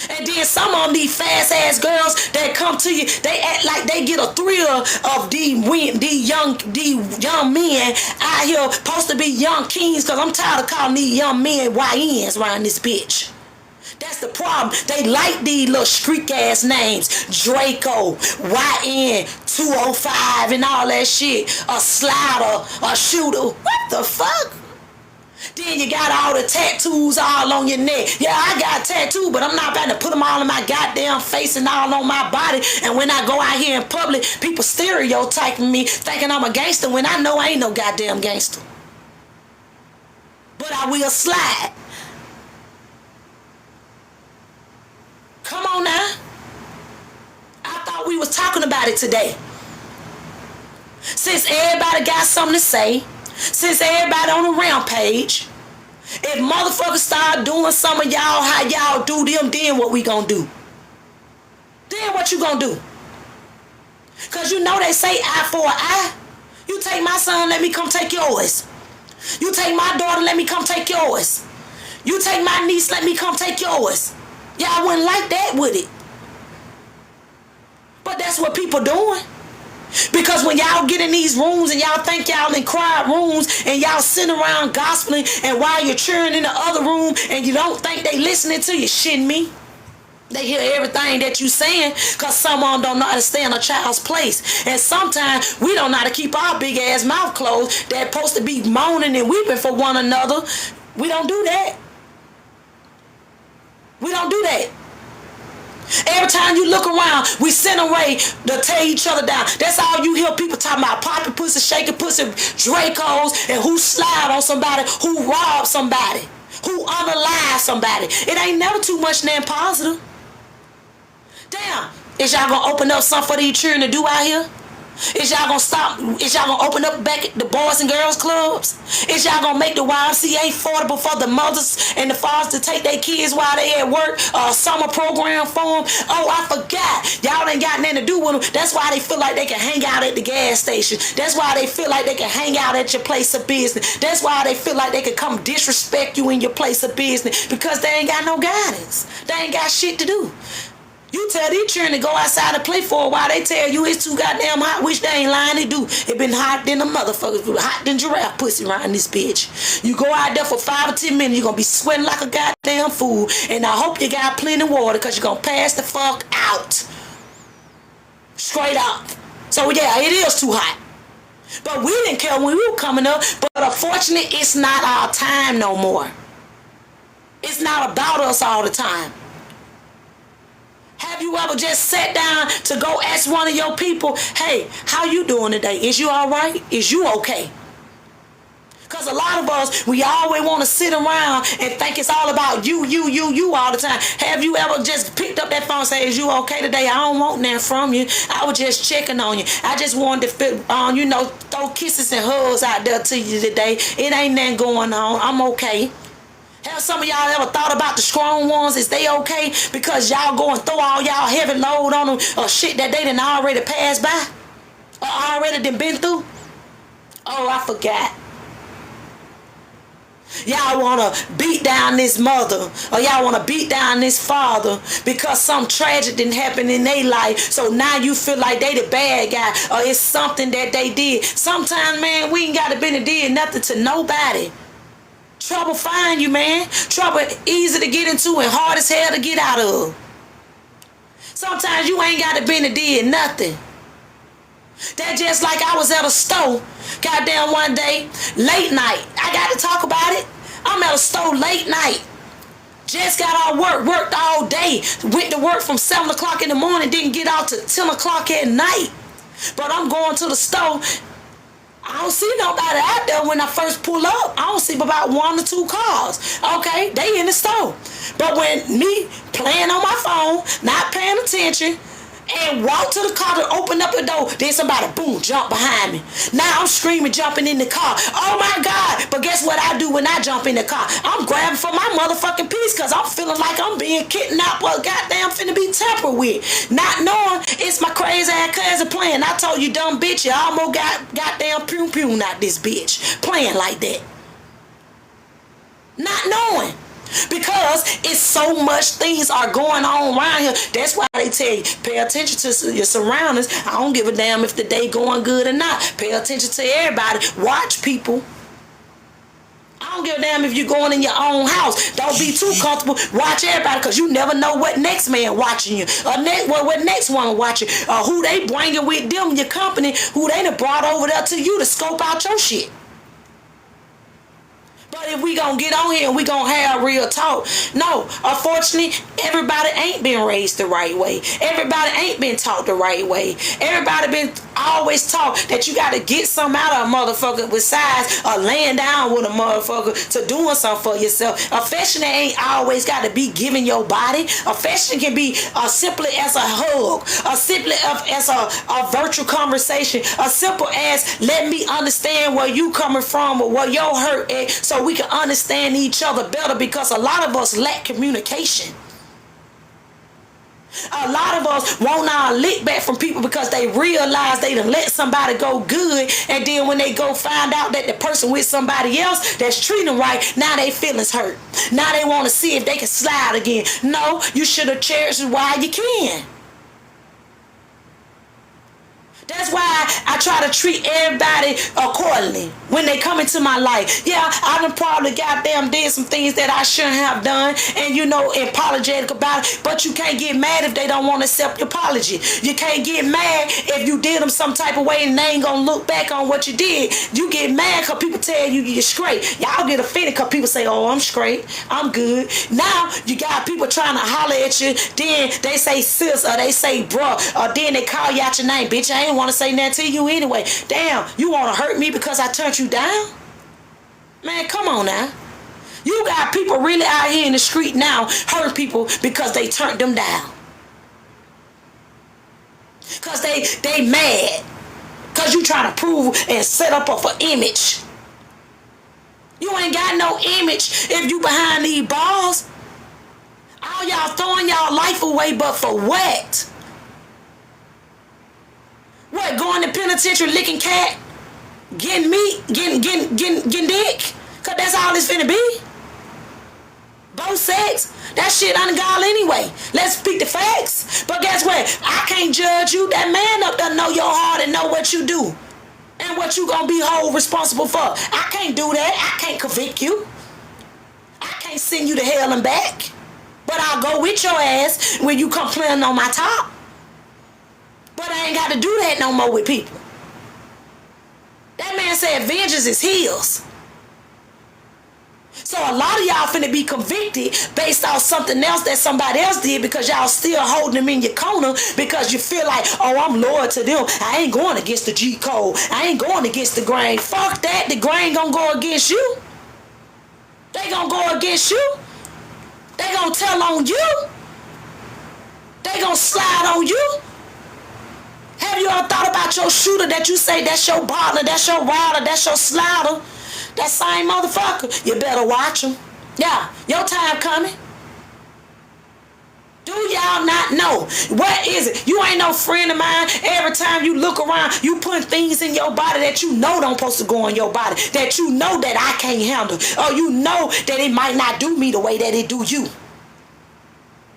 And then some of them, these fast ass girls that come to you, they act like they get a thrill of these young men out here supposed to be young kings, because I'm tired of calling these young men YNs around this bitch. That's the problem. They like these little streak ass names. Draco, YN, 205 and all that shit. A slider, a shooter. What the fuck? Then you got all the tattoos all on your neck. Yeah, I got a tattoo, but I'm not about to put them all in my goddamn face and all on my body. And when I go out here in public, people stereotyping me, thinking I'm a gangster when I know I ain't no goddamn gangster. But I will slide. Come on now. I thought we was talking about it today. Since everybody got something to say, since everybody on a rampage, if motherfuckers start doing some of y'all how y'all do them, then what we gonna do? Then what you gonna do? Because you know they say eye for an eye. You take my son, let me come take yours. You take my daughter, let me come take yours. You take my niece, let me come take yours. Y'all wouldn't like that, would it? that's what people doing. Because when y'all get in these rooms and y'all think y'all in quiet rooms and y'all sitting around gospeling, and while you're cheering in the other room and you don't think they listening to you, shitting me. They hear everything that you saying, because some of them don't know how to stay in a child's place. And sometimes we don't know how to keep our big ass mouth closed. They're supposed to be moaning and weeping for one another. We don't do that. We don't do that. Every time you look around, we send away to tear each other down. That's all you hear people talking about: popping pussy, shaking pussy, Dracos, and who slide on somebody, who robbed somebody, who unalive somebody. It ain't never too much damn positive. Damn, is y'all gonna open up something for these children to do out here? Is y'all gonna stop? Is y'all gonna open up back the boys and girls clubs? Is y'all gonna make the YMCA affordable for the mothers and the fathers to take their kids while they at work? Summer program for them? Oh, I forgot. Y'all ain't got nothing to do with them. That's why they feel like they can hang out at the gas station. That's why they feel like they can hang out at your place of business. That's why they feel like they can come disrespect you in your place of business, because they ain't got no guidance. They ain't got shit to do. You tell these children to go outside and play for a while. They tell you it's too goddamn hot, which they ain't lying, they do. It been hot than the motherfuckers, hot than giraffe pussy around this bitch. You go out there for 5 or 10 minutes, you're gonna be sweating like a goddamn fool. And I hope you got plenty of water, because you're gonna pass the fuck out. Straight up. So yeah, it is too hot. But we didn't care when we were coming up. But unfortunately, it's not our time no more. It's not about us all the time. Have you ever just sat down to go ask one of your people, hey, how you doing today? Is you all right? Is you okay? Because a lot of us, we always want to sit around and think it's all about you all the time. Have you ever just picked up that phone and say, is you okay today? I don't want nothing from you. I was just checking on you. I just wanted to throw kisses and hugs out there to you today. It ain't nothing going on. I'm okay. Have some of y'all ever thought about the strong ones? Is they okay? Because y'all go and throw all y'all heavy load on them or shit that they done already passed by? Or already done been through? Oh, I forgot. Y'all want to beat down this mother, or y'all want to beat down this father because some tragedy didn't happen in their life, so now you feel like they the bad guy, or it's something that they did. Sometimes, man, we ain't got to be did nothing to nobody. Trouble find you, man. Trouble easy to get into and hard as hell to get out of. Sometimes you ain't got to be did nothing. That just like I was at a store, goddamn, one day, late night. I got to talk about it. I'm at a store late night. Just got out of work, worked all day. Went to work from 7 o'clock in the morning, didn't get out till 10 o'clock at night. But I'm going to the store. I don't see nobody out there when I first pull up. I don't see about 1 or 2 cars. Okay, they in the store. But when me playing on my phone, not paying attention, and walk to the car to open up the door, then somebody, boom, jump behind me. Now I'm screaming, jumping in the car. Oh my God. But guess what I do when I jump in the car? I'm grabbing for my motherfucking piece, because I'm feeling like I'm being kidnapped or goddamn finna be tampered with. Not knowing it's my crazy ass cousin playing. I told you, dumb bitch, you almost got goddamn pew out this bitch. Playing like that. Not knowing. Because it's so much things are going on around here. That's why they tell you, pay attention to your surroundings. I don't give a damn if the day going good or not. Pay attention to everybody. Watch people. I don't give a damn if you're going in your own house. Don't be too comfortable. Watch everybody, because you never know what next man watching you. Or what next woman watching. Or who they bringing with them, your company, who they done brought over there to you to scope out your shit. But if we gonna get on here and we gonna have real talk, no, unfortunately, everybody ain't been raised the right way. Everybody ain't been taught the right way. Everybody been always taught that you gotta get something out of a motherfucker besides laying down with a motherfucker to doing something for yourself. Affection ain't always gotta be giving your body. Affection can be simply as a hug, simply as a virtual conversation, as simple as let me understand where you coming from or where your hurt is, so we can understand each other better, because a lot of us lack communication. A lot of us want our lick back from people because they realize they done let somebody go good, and then when they go find out that the person with somebody else that's treating them right, now they feelings hurt. Now they want to see if they can slide again. No, you should have cherished it while you can. That's why I try to treat everybody accordingly when they come into my life. Yeah, I done probably goddamn did some things that I shouldn't have done, and apologetic about it. But you can't get mad if they don't want to accept your apology. You can't get mad if you did them some type of way and they ain't gonna look back on what you did. You get mad because people tell you you're straight. Y'all get offended because people say, "Oh, I'm straight, I'm good." Now you got people trying to holler at you. Then they say sis or they say bruh, or then they call you out your name. Bitch, I ain't want to say nothing to you anyway. Damn, you want to hurt me because I turned you down? Man, come on now. You got people really out here in the street now hurting people because they turned them down. Because they mad. Because you trying to prove and set up an image. You ain't got no image if you behind these bars. All y'all throwing y'all life away, but for what? What, going to penitentiary licking cat? Getting meat? Getting dick? Cause that's all it's finna be. Both sex. That shit ungodly anyway. Let's speak the facts. But guess what? I can't judge you. That man up there know your heart and know what you do. And what you gonna be whole responsible for. I can't do that. I can't convict you. I can't send you to hell and back. But I'll go with your ass when you come playing on my top. But I ain't got to do that no more with people. That man said vengeance is his. So a lot of y'all finna be convicted based off something else that somebody else did because y'all still holding them in your corner because you feel like, oh, I'm loyal to them. I ain't going against the G code. I ain't going against the grain. Fuck that. The grain gonna go against you. They gonna go against you. They gonna tell on you. They gonna slide on you. Have you ever thought about your shooter that you say that's your partner, that's your rider, that's your slider? That same motherfucker. You better watch him. Yeah, your time coming. Do y'all not know? What is it? You ain't no friend of mine. Every time you look around, you put things in your body that you know don't supposed to go in your body. That you know that I can't handle. Or you know that it might not do me the way that it do you.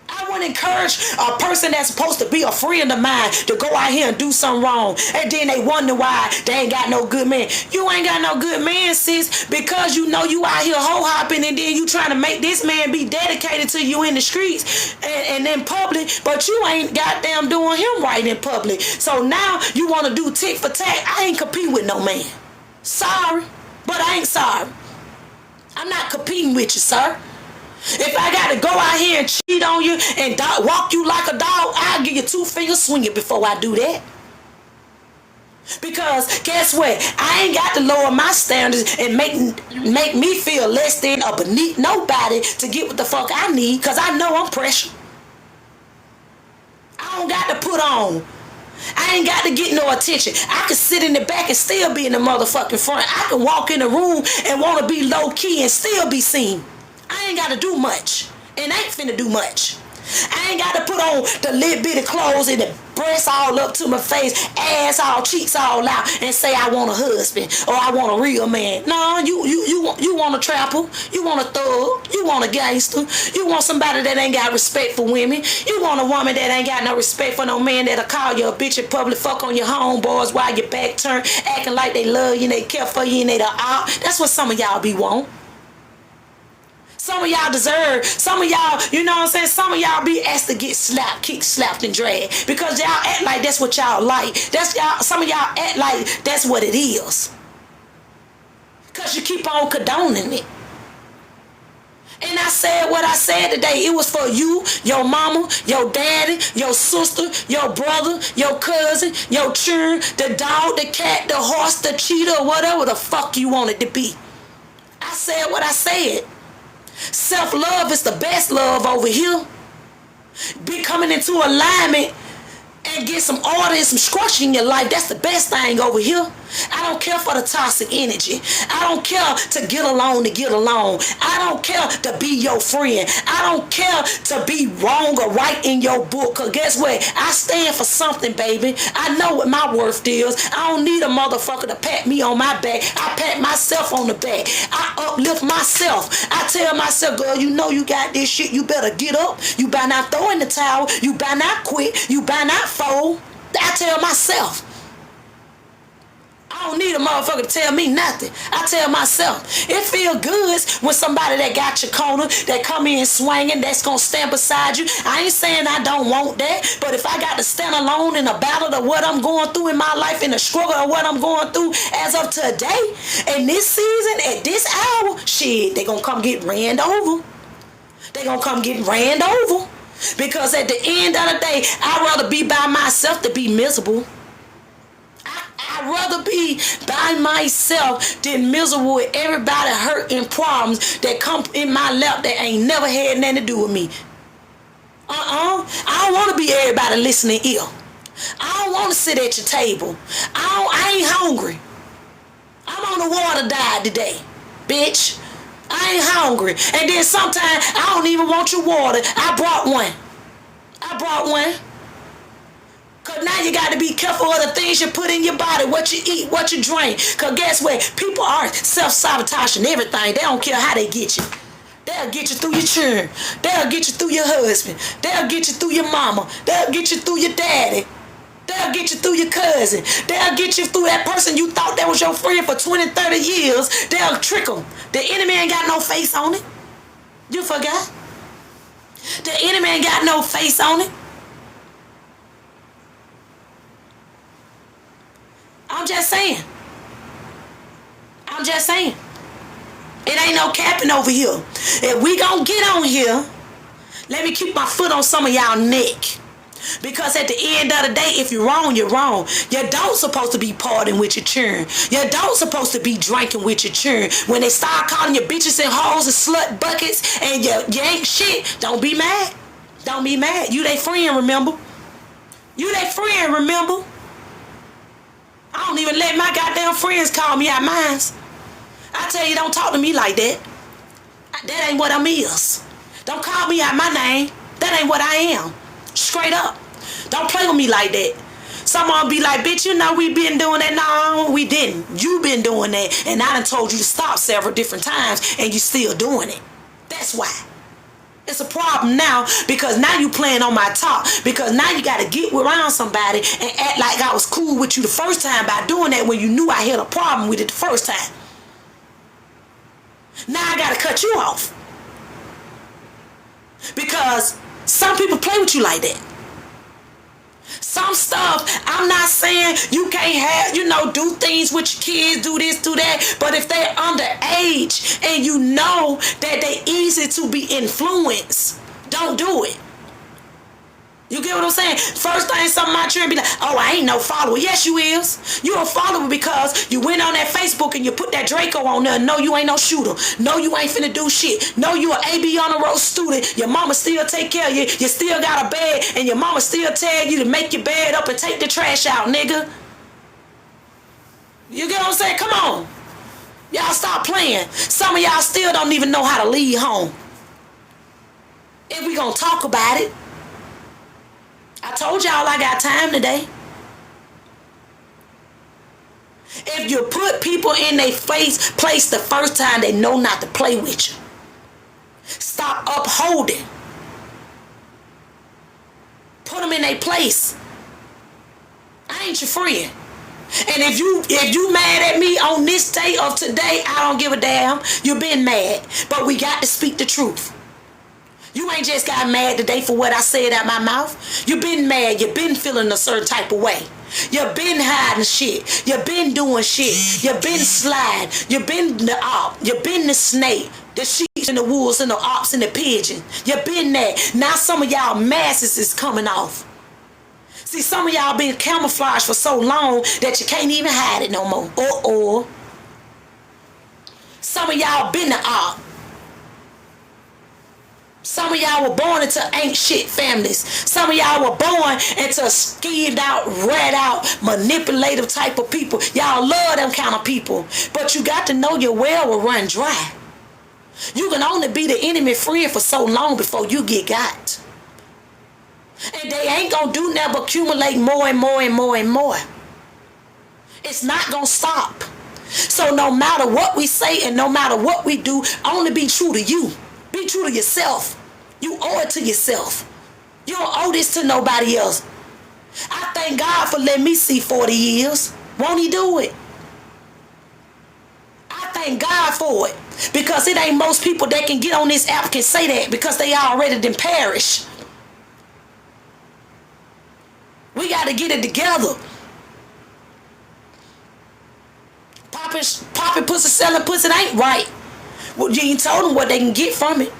I wouldn't encourage a person that's supposed to be a friend of mine to go out here and do something wrong. And then they wonder why they ain't got no good man. You ain't got no good man, sis, because you know you out here hoe-hopping and then you trying to make this man be dedicated to you in the streets and in public, but you ain't goddamn doing him right in public. So now you want to do tit for tat. I ain't competing with no man. Sorry, but I ain't sorry. I'm not competing with you, sir. If I got to go out here and cheat on you and walk you like a dog, I'll give you 2 fingers swinging before I do that. Because guess what? I ain't got to lower my standards and make me feel less than or beneath nobody to get what the fuck I need, because I know I'm pressure. I don't got to put on. I ain't got to get no attention. I can sit in the back and still be in the motherfucking front. I can walk in the room and want to be low key and still be seen. I ain't got to do much, and ain't finna do much. I ain't got to put on the little bitty clothes and the breasts all up to my face, ass all, cheeks all out, and say I want a husband or I want a real man. No, you want a trapper, you want a thug, you want a gangster, you want somebody that ain't got respect for women, you want a woman that ain't got no respect for no man that'll call you a bitch in public, fuck on your homeboys while your back turned, acting like they love you and they care for you and they the out. That's what some of y'all be want. Some of y'all deserve, some of y'all, you know what I'm saying? Some of y'all be asked to get slapped, kicked, slapped, and dragged. Because y'all act like that's what y'all like. That's y'all. Some of y'all act like that's what it is. Because you keep on condoning it. And I said what I said today. It was for you, your mama, your daddy, your sister, your brother, your cousin, your children, the dog, the cat, the horse, the cheetah, whatever the fuck you want it to be. I said what I said. Self-love is the best love over here. Be coming into alignment and get some order and some structure in your life. That's the best thing over here. I don't care for the toxic energy. I don't care to get along to get along. I don't care to be your friend. I don't care to be wrong or right in your book. Because guess what? I stand for something, baby. I know what my worth is. I don't need a motherfucker to pat me on my back. I pat myself on the back. I uplift myself. I tell myself, girl, you know you got this shit. You better get up. You better not throw in the towel. You better not quit. You better not fold. I tell myself. I don't need a motherfucker to tell me nothing. I tell myself. It feel good when somebody that got your corner, that come in swinging, that's going to stand beside you. I ain't saying I don't want that, but if I got to stand alone in a battle of what I'm going through in my life, in the struggle of what I'm going through as of today, in this season, at this hour, shit, they going to come get ran over. They going to come get ran over. Because at the end of the day, I'd rather be by myself than be miserable. I'd rather be by myself than miserable with everybody hurt and problems that come in my lap that ain't never had nothing to do with me. I don't want to be everybody listening ear. I don't want to sit at your table. I ain't hungry. I'm on the water diet today, bitch. I ain't hungry. And then sometimes I don't even want your water. I brought one. Cause now you got to be careful of the things you put in your body, what you eat, what you drink. Cause guess what? People are self-sabotaging everything. They don't care how they get you. They'll get you through your children. They'll get you through your husband. They'll get you through your mama. They'll get you through your daddy. They'll get you through your cousin. They'll get you through that person you thought that was your friend for 20, 30 years. They'll trick them. The enemy ain't got no face on it. You forgot? The enemy ain't got no face on it. I'm just saying. It ain't no capping over here. If we gonna get on here, let me keep my foot on some of y'all neck. Because at the end of the day, if you're wrong, you're wrong. You don't supposed to be partying with your children. You don't supposed to be drinking with your children. When they start calling you bitches and hoes and slut buckets and you ain't shit, don't be mad. Don't be mad. You they friend, remember? You they friend, remember? I don't even let my goddamn friends call me out mine. I tell you, don't talk to me like that. That ain't what I'm is. Don't call me out my name. That ain't what I am. Straight up. Don't play with me like that. Someone be like, bitch, you know we been doing that. No, we didn't. You been doing that. And I done told you to stop several different times and you still doing it. That's why. It's a problem now because now you playing on my top. Because now you got to get around somebody and act like I was cool with you the first time by doing that when you knew I had a problem with it the first time. Now I got to cut you off. Because some people play with you like that. Some stuff, I'm not saying you can't have, do things with your kids, do this, do that. But if they're underage and you know that they easy to be influenced, don't do it. You get what I'm saying? First thing some of my children be like, oh, I ain't no follower. Yes, you is. You a follower because you went on that Facebook and you put that Draco on there. No, you ain't no shooter. No, you ain't finna do shit. No, you an AB on the road student. Your mama still take care of you. You still got a bed and your mama still tell you to make your bed up and take the trash out, nigga. You get what I'm saying? Come on. Y'all stop playing. Some of y'all still don't even know how to leave home. If we gonna talk about it. I told y'all I got time today. If you put people in their place the first time, they know not to play with you. Stop upholding. Put them in their place. I ain't your friend. And if you mad at me on this day of today, I don't give a damn. You been mad. But we got to speak the truth. You ain't just got mad today for what I said out my mouth. You been mad. You been feeling a certain type of way. You been hiding shit. You been doing shit. You been sliding. You been the op. You been the snake. The sheep and the wolves and the ops and the pigeon. You been that. Now some of y'all masses is coming off. See, some of y'all been camouflaged for so long that you can't even hide it no more. Or some of y'all been the op. Some of y'all were born into ain't shit families. Some of y'all were born into schemed out, rat out, manipulative type of people. Y'all love them kind of people. But you got to know your well will run dry. You can only be the enemy friend for so long before you get got. And they ain't gonna do nothing but accumulate more and more and more and more. It's not gonna stop. So no matter what we say and no matter what we do, only be true to you. Be true to yourself. You owe it to yourself. You don't owe this to nobody else. I thank God for letting me see 40 years. Won't he do it? Thank God for it. Because it ain't most people that can get on this app can say that because they already done perish. We got to get it together. Popping pussy, selling pussy, it ain't right. Well, you ain't told them what they can get from it.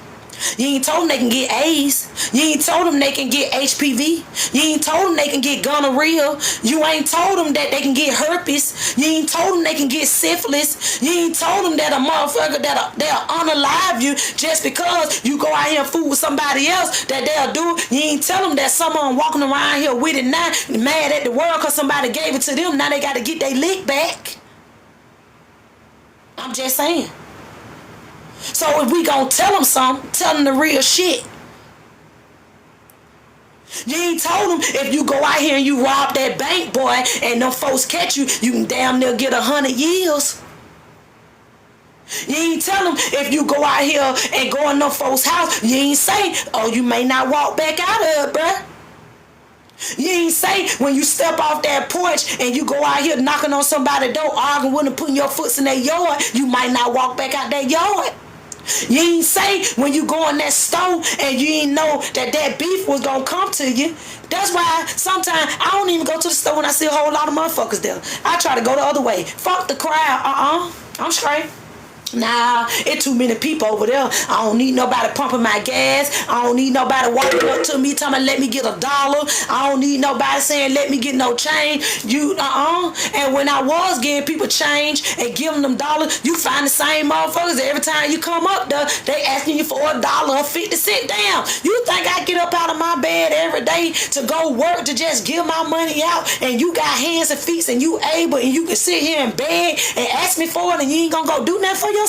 You ain't told them they can get AIDS. You ain't told them they can get HPV. You ain't told them they can get gonorrhea. You ain't told them that they can get herpes. You ain't told them they can get syphilis. You ain't told them that a motherfucker they'll unalive you just because you go out here and fool with somebody else that they'll do. You ain't tell them that someone walking around here with it now mad at the world because somebody gave it to them. Now they got to get their lick back. I'm just saying. So if we gonna tell them something, tell them the real shit. You ain't told them if you go out here and you rob that bank, boy, and them folks catch you, you can damn near get 100 years. You ain't tell them if you go out here and go in them folks' house, you ain't say, oh, you may not walk back out of it, bruh. You ain't say when you step off that porch and you go out here knocking on somebody's door, arguing with them, putting your foot in their yard, you might not walk back out that yard. You ain't say when you go in that store and you ain't know that beef was gonna come to you. That's why sometimes I don't even go to the store when I see a whole lot of motherfuckers there. I try to go the other way. Fuck the crowd. I'm straight. Nah, it's too many people over there. I don't need nobody pumping my gas. I don't need nobody walking up to me telling me let me get $1. I don't need nobody saying let me get no change. And when I was giving people change and giving them dollars, you find the same motherfuckers every time you come up there, they asking you for $1.50 to sit down. You think I get up out of my bed every day to go work to just give my money out and you got hands and feet and you able and you can sit here and beg and ask me for it and you ain't gonna go do nothing for yourself?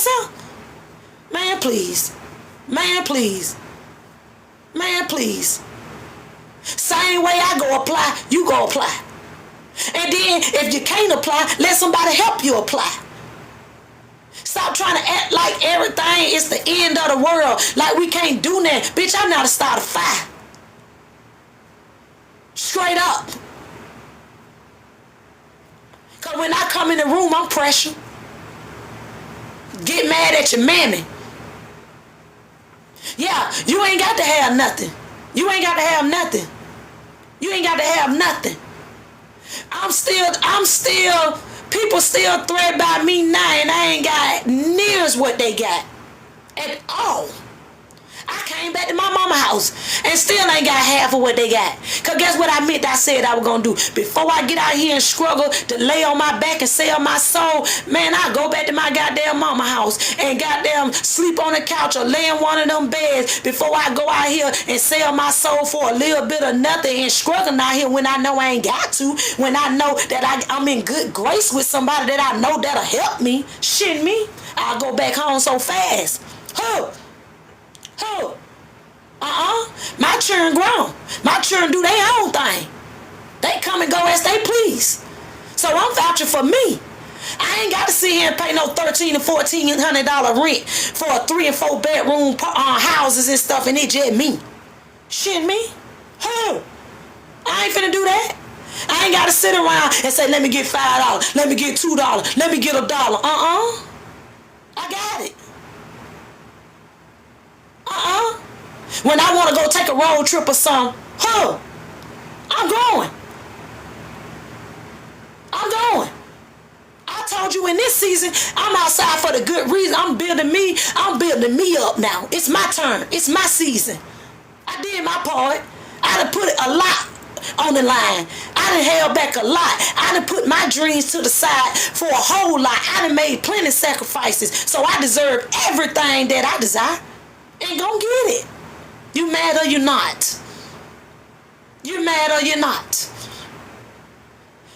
Man, please. Man, please. Man, please. Same way I go apply, you go apply. And then if you can't apply, let somebody help you apply. Stop trying to act like everything is the end of the world. Like we can't do nothing. Bitch, I know how to start a fire. Straight up. Because when I come in the room, I'm pressure. Get mad at your mammy. Yeah, you ain't got to have nothing. You ain't got to have nothing. You ain't got to have nothing. People still threat by me now and I ain't got near what they got at all. I came back to my mama's house and still ain't got half of what they got. Because guess what I meant I said I was going to do? Before I get out here and struggle to lay on my back and sell my soul, man, I go back to my goddamn mama's house and goddamn sleep on the couch or lay in one of them beds before I go out here and sell my soul for a little bit of nothing and struggling out here when I know I ain't got to, when I know that I'm in good grace with somebody that I know that'll help me. Shit me, I'll go back home so fast. My children grown. My children do their own thing. They come and go as they please. So I'm vouching for me. I ain't got to sit here and pay no $1,300 and $1,400 rent for a 3 and 4 bedroom houses and stuff, and it just me. Shit me? I ain't finna do that. I ain't got to sit around and say, let me get $5, let me get $2, let me get $1. I got it. When I want to go take a road trip or something, I'm going. I told you in this season, I'm outside for the good reason. I'm building me up now. It's my turn. It's my season. I did my part. I done put a lot on the line. I done held back a lot. I done put my dreams to the side for a whole lot. I done made plenty of sacrifices. So I deserve everything that I desire. And go get it. You mad or you not? You mad or you not?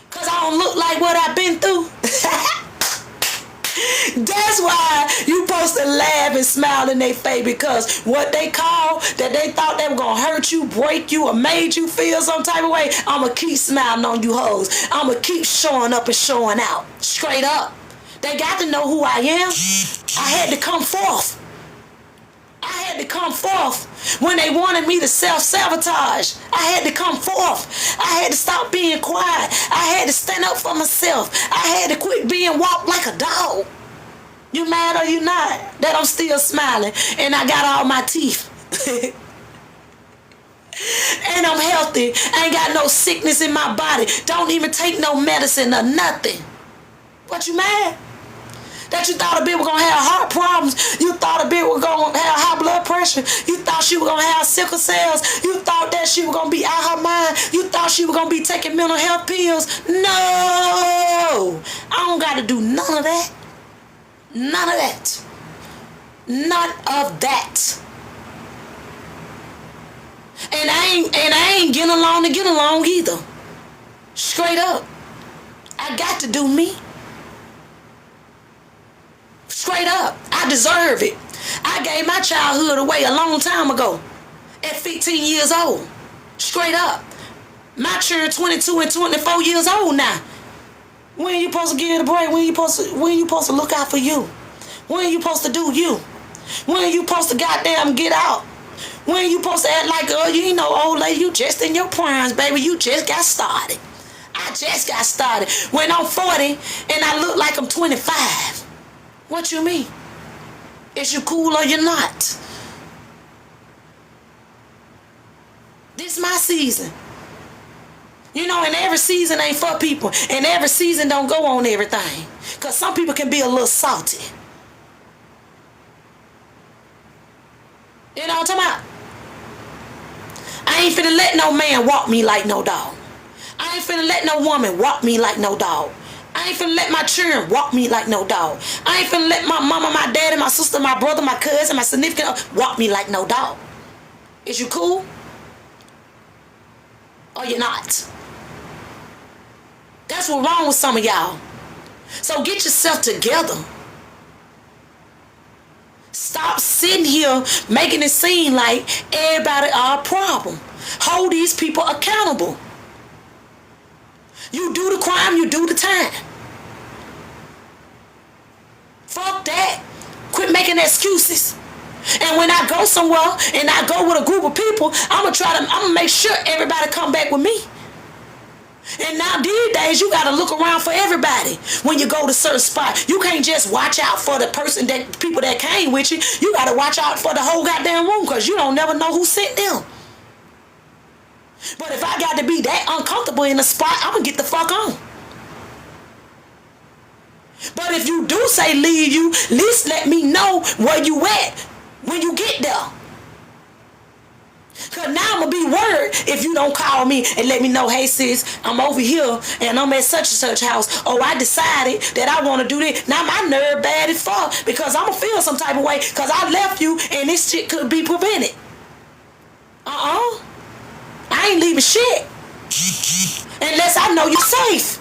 Cause I don't look like what I've been through. That's why you supposed to laugh and smile in their face, because what they call that they thought they were gonna hurt you, break you, or made you feel some type of way, I'ma keep smiling on you hoes. I'ma keep showing up and showing out. Straight up. They got to know who I am. I had to come forth. When they wanted me to self-sabotage. I had to come forth. I had to stop being quiet. I had to stand up for myself. I had to quit being walked like a dog. You mad or you not? That I'm still smiling and I got all my teeth. And I'm healthy. I ain't got no sickness in my body. Don't even take no medicine or nothing. What, you mad? That you thought a bitch was gonna have heart problems. You thought a bitch was gonna have high blood pressure. You thought she was gonna have sickle cells. You thought that she was gonna be out her mind. You thought she was gonna be taking mental health pills. No! I don't gotta do none of that. None of that. None of that. And I ain't getting along to get along either. Straight up. I got to do me. Straight up. I deserve it. I gave my childhood away a long time ago. At 15 years old. Straight up. My children 22 and 24 years old now. When you supposed to give it a break? When you supposed to look out for you? When you supposed to do you? When you supposed to goddamn get out? When you supposed to act like, oh, you ain't no old lady, you just in your primes, baby. You just got started. I just got started. When I'm 40 and I look like I'm 25. What you mean? Is you cool or you not? This my season. You know, and every season ain't for people. And every season don't go on everything. Because some people can be a little salty. You know what I'm talking about? I ain't finna let no man walk me like no dog. I ain't finna let no woman walk me like no dog. I ain't finna let my children walk me like no dog. I ain't finna let my mama, my daddy, my sister, my brother, my cousin, my significant other walk me like no dog. Is you cool? Or you not? That's what's wrong with some of y'all. So get yourself together. Stop sitting here making it seem like everybody are a problem. Hold these people accountable. You do the crime, you do the time. Fuck that. Quit making excuses. And when I go somewhere and I go with a group of people, I'm gonna make sure everybody come back with me. And now these days you gotta look around for everybody when you go to certain spot. You can't just watch out for the people that came with you. You gotta watch out for the whole goddamn room, because you don't never know who sent them. But if I got to be that uncomfortable in a spot, I'm gonna get the fuck on. But if you do say leave you, at least let me know where you at when you get there. Because now I'm going to be worried if you don't call me and let me know, hey sis, I'm over here and I'm at such and such house. Oh, I decided that I want to do this. Now my nerve bad as fuck, because I'm going to feel some type of way because I left you and this shit could be prevented. I ain't leaving shit unless I know you're safe.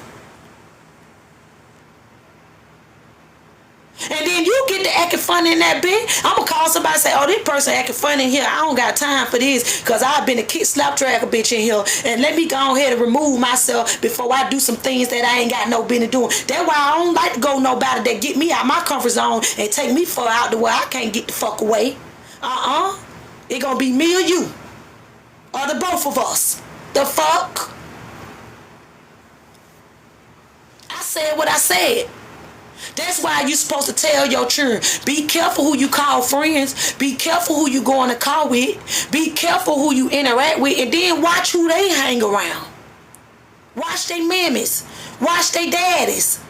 And then you get to acting funny in that bitch. I'm going to call somebody and say, oh, this person acting funny in here. I don't got time for this because I've been a kick slap track a bitch in here. And let me go ahead and remove myself before I do some things that I ain't got no business doing. That's why I don't like to go nobody that get me out my comfort zone and take me far out the way I can't get the fuck away. It going to be me or you. Or the both of us. The fuck? I said what I said. That's why you're supposed to tell your children, be careful who you call friends, be careful who you go on a call with, be careful who you interact with, and then watch who they hang around. Watch their mammies, watch their daddies.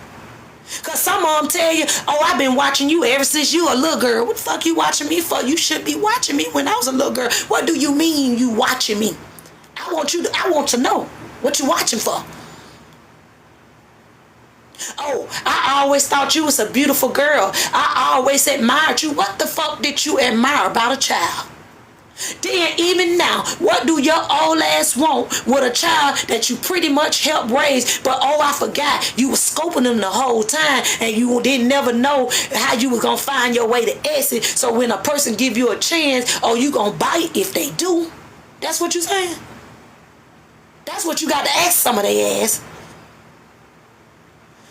Because some of them tell you, oh, I've been watching you ever since you a little girl. What the fuck you watching me for? You should be watching me when I was a little girl. What do you mean you watching me? I want to know what you watching for. Oh, I always thought you was a beautiful girl. I always admired you. What the fuck did you admire about a child? Then even now, what do your old ass want with a child that you pretty much helped raise? But oh, I forgot, you was scoping them the whole time and you didn't never know how you was gonna find your way to exit. So when a person give you a chance, oh, you gonna bite if they do. That's what you saying? That's what you got to ask some of their ass.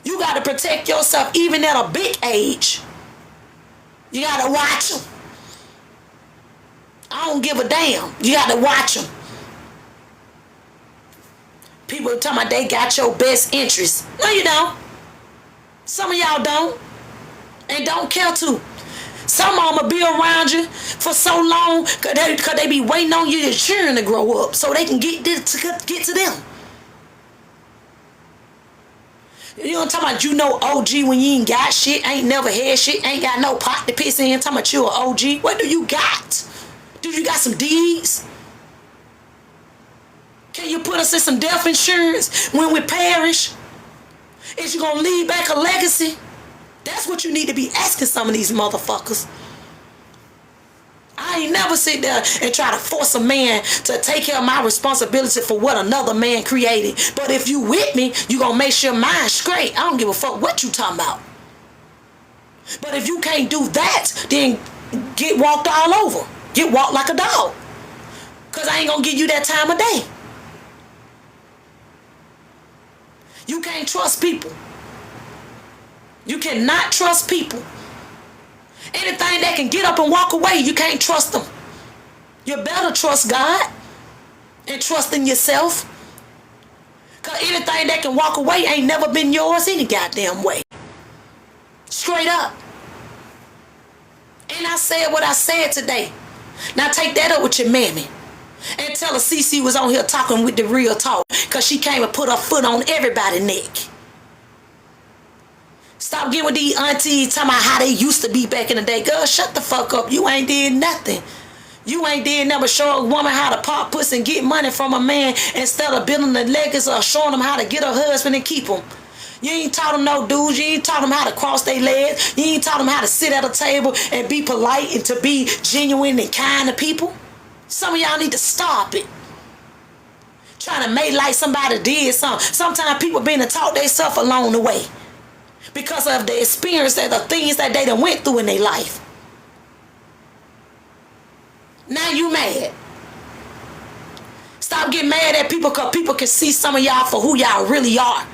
You got to protect yourself even at a big age. You got to watch them. I don't give a damn. You got to watch them. People talking about they got your best interest. No, you don't. Some of y'all don't. and don't care to. Some of them will be around you for so long because they be waiting on you, your children to grow up so they can get to them. You know what I'm talking about? You know OG when you ain't got shit, ain't never had shit, ain't got no pot to piss in. Talking about you an OG. What do you got? Do you got some deeds? Can you put us in some death insurance when we perish? Is you gonna leave back a legacy? That's what you need to be asking some of these motherfuckers. I ain't never sit there and try to force a man to take care of my responsibility for what another man created. But if you with me, you gonna make sure mine's straight. I don't give a fuck what you talking about. But if you can't do that, then get walked all over. Get walked like a dog. Cause I ain't gonna give you that time of day. You can't trust people. You cannot trust people. Anything that can get up and walk away, you can't trust them. You better trust God and trust in yourself. Because anything that can walk away ain't never been yours any goddamn way. Straight up. And I said what I said today. Now take that up with your mammy. And tell her CC was on here talking with the real talk. Because she came and put her foot on everybody's neck. Stop getting with these aunties talking about how they used to be back in the day. Girl, shut the fuck up. You ain't did nothing. You ain't did nothing but show a woman how to pop pussy and get money from a man instead of building the legacy or showing them how to get a husband and keep them. You ain't taught them no dudes. You ain't taught them how to cross their legs. You ain't taught them how to sit at a table and be polite and to be genuine and kind to people. Some of y'all need to stop it. Trying to make like somebody did something. Sometimes people been to talk themselves along the way. Because of the experience and the things that they done went through in their life. Now you mad. Stop getting mad at people because people can see some of y'all for who y'all really are.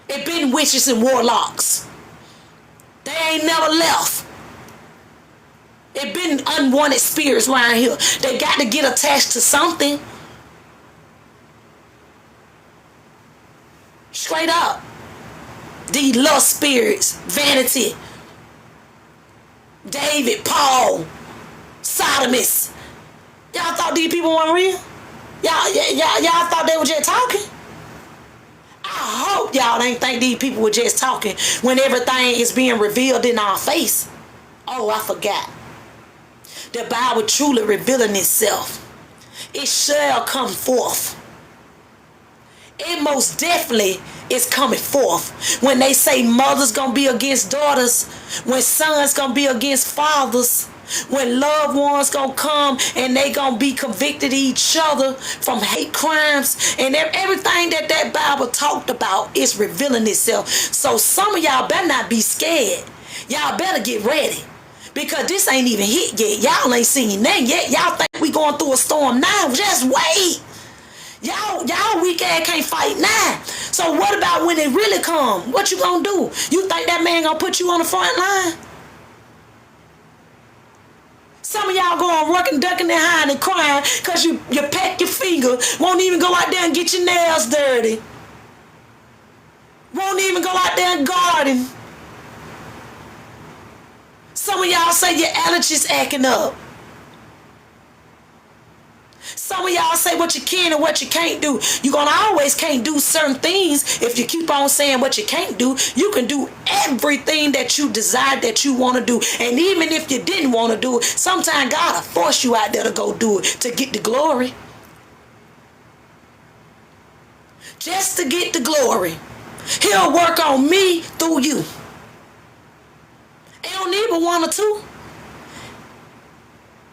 It been witches and warlocks. They ain't never left. It been unwanted spirits around here. They got to get attached to something. Straight up. These lust spirits, vanity, David, Paul, sodomists. Y'all thought these people weren't real? Y'all thought they were just talking? I hope y'all ain't think these people were just talking when everything is being revealed in our face. Oh, I forgot. The Bible truly revealing itself. It shall come forth. It most definitely is coming forth. When they say mothers gonna be against daughters, when sons gonna be against fathers, when loved ones gonna come and they gonna be convicted of each other from hate crimes, and everything that Bible talked about is revealing itself. So some of y'all better not be scared. Y'all better get ready. Because this ain't even hit yet. Y'all ain't seen nothing yet. Y'all think we going through a storm now. Just wait. Y'all weak ass can't fight now. So what about when it really come? What you gonna do? You think that man gonna put you on the front line? Some of y'all going working, ducking and hiding and crying because you peck your finger. Won't even go out there and get your nails dirty. Won't even go out there and garden. Some of y'all say your allergies acting up. Some of y'all say what you can and what you can't do. You're going to always can't do certain things if you keep on saying what you can't do. You can do everything that you desire, that you want to do. And even if you didn't want to do it, sometimes God will force you out there to go do it to get the glory. Just to get the glory. He'll work on me through you. It don't need but one or two.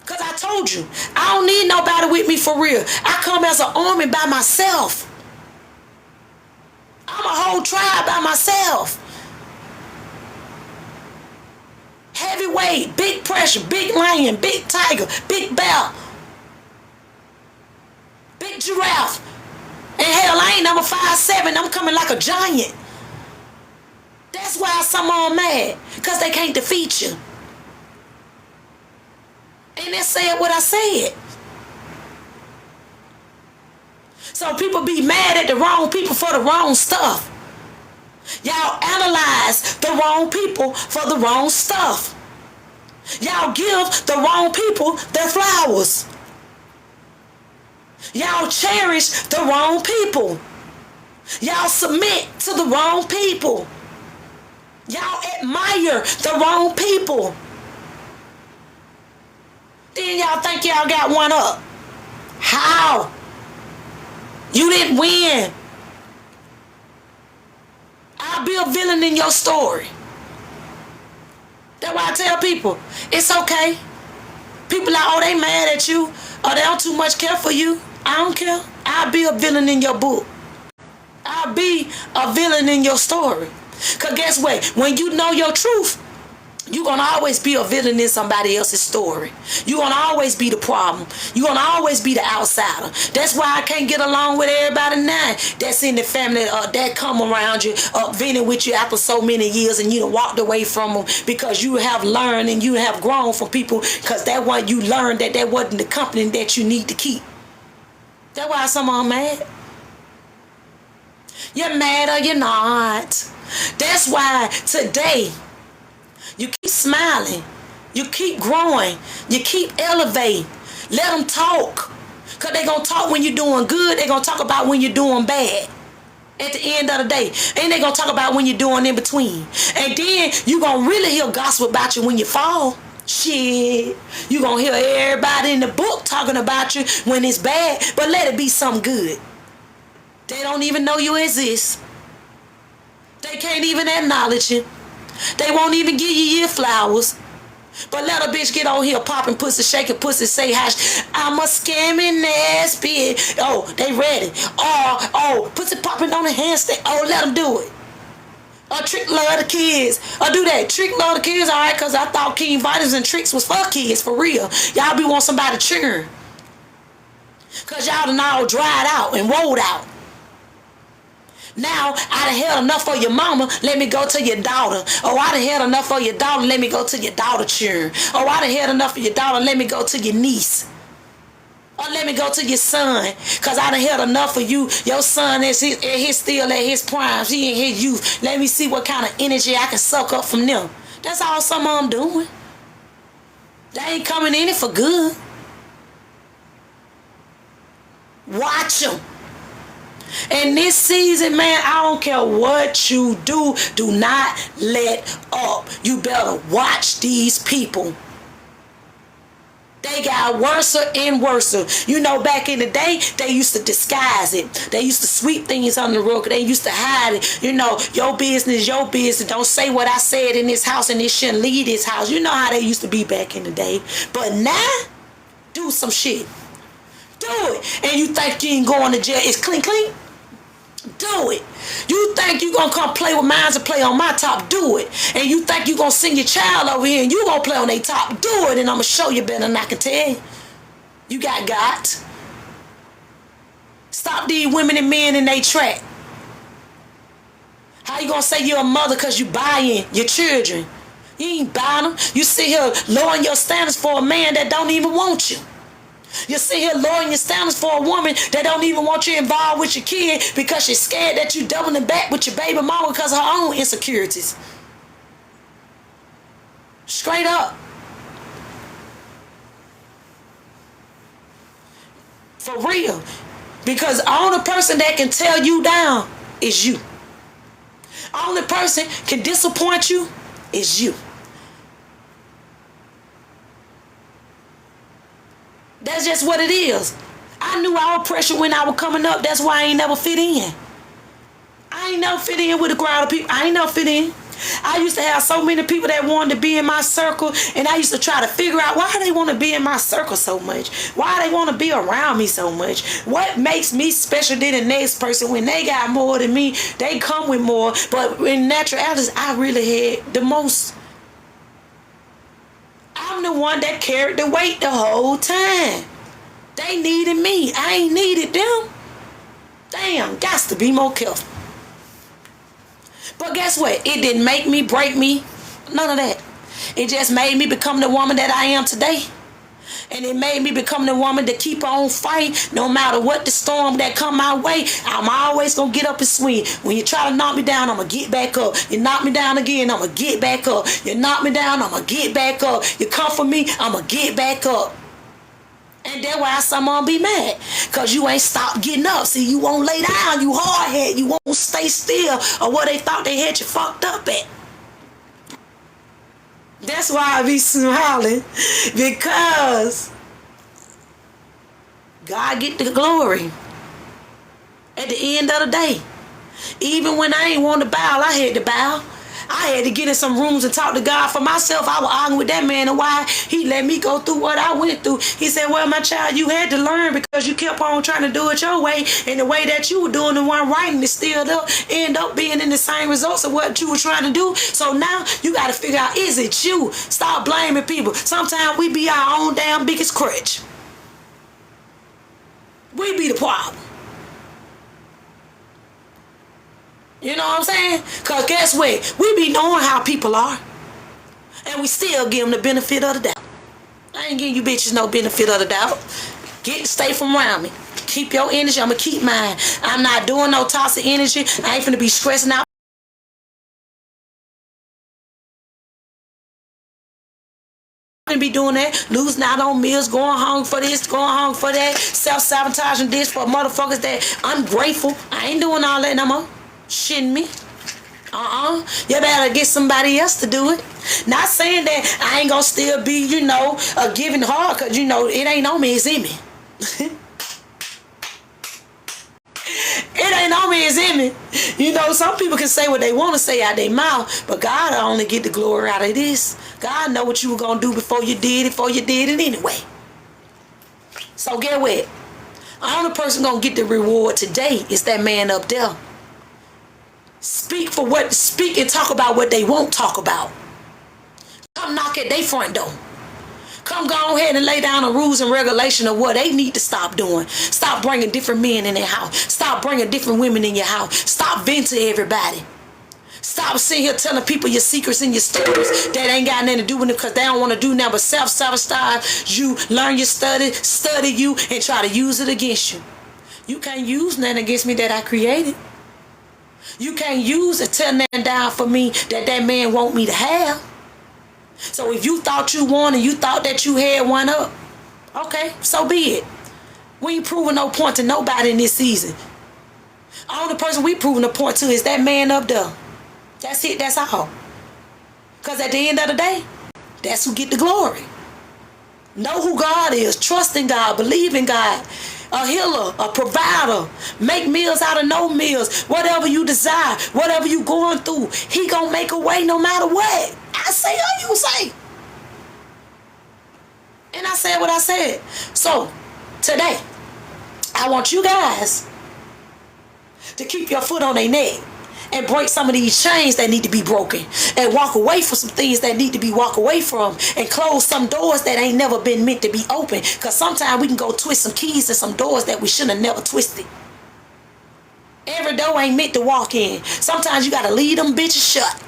Because I told you, I don't need nobody with me for real. I come as an army by myself. I'm a whole tribe by myself. Heavyweight, big pressure, big lion, big tiger, big bear, big giraffe. And hell, I ain't number 5'7". I'm coming like a giant. That's why some of them mad. Because they can't defeat you. And they said what I said. So people be mad at the wrong people for the wrong stuff. Y'all analyze the wrong people for the wrong stuff. Y'all give the wrong people their flowers. Y'all cherish the wrong people. Y'all submit to the wrong people. Y'all admire the wrong people. Then y'all think y'all got one up. How? You didn't win. I'll be a villain in your story. That's why I tell people, it's okay. People like, oh, they mad at you, or they don't too much care for you. I don't care. I'll be a villain in your book. I'll be a villain in your story. Because guess what? When you know your truth, you're going to always be a villain in somebody else's story. You're going to always be the problem. You're going to always be the outsider. That's why I can't get along with everybody now that's in the family that come around you, venting with you after so many years, and you done walked away from them because you have learned and you have grown from people, because that one you learned that wasn't the company that you need to keep. That's why some of them mad. You're mad or you're not. That's why today you keep smiling, you keep growing, you keep elevating. Let them talk, because they're going to talk when you're doing good. They're going to talk about when you're doing bad at the end of the day. And they're going to talk about when you're doing in between. And then you're going to really hear gossip about you when you fall. Shit, you're going to hear everybody in the book talking about you when it's bad, but let it be something good. They don't even know you exist. They can't even acknowledge you. They won't even give you your flowers. But let a bitch get on here popping pussy, shaking pussy, say hash. I'm a scamming ass bitch. Oh, they ready. Oh, pussy popping on the handstand. Oh, let them do it. Or Trick love the kids. Or do that. Trick love the kids, alright, because I thought King Vitamins and Tricks was for kids, for real. Y'all be want somebody to churn. Because y'all done all dried out and rolled out. Now, I done had enough for your mama, let me go to your daughter. Oh, I done had enough for your daughter, let me go to your daughter children. Oh, I done had enough for your daughter, let me go to your niece. Or let me go to your son, because I done had enough for you. Your son is still at his prime, he in his youth. Let me see what kind of energy I can suck up from them. That's all some of them doing. They ain't coming in it for good. Watch them. And this season, man, I don't care what you do not let up. You better watch these people. They got worse and worse. You know, back in the day, they used to disguise it. They used to sweep things under the rug. They used to hide it. You know, your business, your business. Don't say what I said in this house, and it shouldn't leave this house. You know how they used to be back in the day. But now, do some shit. Do it. And you think you ain't going to jail. It's clean, clean. Do it. You think you gonna come play with mine and play on my top? Do it. And you think you gonna send your child over here and you gonna play on their top? Do it. And I'm gonna show you better than I can tell you. You got. Stop these women and men in their track. How you gonna say you're a mother because you buying your children? You ain't buying them. You sit here lowering your standards for a man that don't even want you. You sit here lowering your standards for a woman that don't even want you involved with your kid because she's scared that you doubling back with your baby mama because of her own insecurities. Straight up. For real. Because the only person that can tear you down is you. Only person can disappoint you is you. That's just what it is. I knew I was pressure when I was coming up. That's why I ain't never fit in. I ain't never fit in with a crowd of people. I ain't never fit in. I used to have so many people that wanted to be in my circle, and I used to try to figure out why they want to be in my circle so much. Why they want to be around me so much. What makes me special than the next person? When they got more than me, they come with more. But in naturality, I really had the most. I'm the one that carried the weight the whole time. They needed me. I ain't needed them. Damn, got to be more careful. But guess what? It didn't make me, break me. None of that. It just made me become the woman that I am today. And it made me become the woman to keep on fighting no matter what the storm that come my way. I'm always going to get up and swing. When you try to knock me down, I'm going to get back up. You knock me down again, I'm going to get back up. You knock me down, I'm going to get back up. You come for me, I'm going to get back up. And that's why someone be mad. Because you ain't stopped getting up. See, you won't lay down. You hard-headed. You won't stay still or what they thought they had you fucked up at. That's why I be smiling. Because God get the glory at the end of the day. Even when I ain't want to bow, I had to bow. I had to get in some rooms and talk to God for myself. I was arguing with that man and why he let me go through what I went through. He said, well, my child, you had to learn because you kept on trying to do it your way. And the way that you were doing the one right and it still end up being in the same results of what you were trying to do. So now you got to figure out, is it you? Stop blaming people. Sometimes we be our own damn biggest crutch. We be the problem. You know what I'm saying? Because guess what? We be knowing how people are. And we still give them the benefit of the doubt. I ain't giving you bitches no benefit of the doubt. Stay from around me. Keep your energy. I'm going to keep mine. I'm not doing no toxic energy. I ain't finna be stressing out. Be doing that, losing out on meals, going home for this, going home for that, self-sabotaging this for motherfuckers that ungrateful. I ain't doing all that no more. Shitting me. You better get somebody else to do it. Not saying that I ain't gonna still be, a giving heart, because, it ain't on me, it's in me. It ain't on me, it's in me. Some people can say what they want to say out their mouth, but God only get the glory out of this. God know what you were gonna do before you did it anyway. So get what? The only person gonna get the reward today is that man up there. Speak and talk about what they won't talk about. Come knock at their front door. Come go ahead and lay down the rules and regulation of what they need to stop doing. Stop bringing different men in their house. Stop bringing different women in your house. Stop venting to everybody. Stop sitting here telling people your secrets and your stories that ain't got nothing to do with it because they don't want to do nothing but self-sabotage you, learn your study you, and try to use it against you. You can't use nothing against me that I created. You can't use and tear nothing down for me that man want me to have. So if you thought you won and you thought that you had one up, okay, so be it. We ain't proving no point to nobody in this season. Only person we proving a point to is that man up there. That's it, that's all. Because at the end of the day, that's who get the glory. Know who God is, trust in God, believe in God. A healer, a provider, make meals out of no meals. Whatever you desire, whatever you going through, he gonna make a way no matter what. I say or you say. And I said what I said. So, today, I want you guys to keep your foot on their neck and break some of these chains that need to be broken and walk away from some things that need to be walked away from and close some doors that ain't never been meant to be open, because sometimes we can go twist some keys to some doors that we should have never twisted. Every door ain't meant to walk in. Sometimes you gotta leave them bitches shut,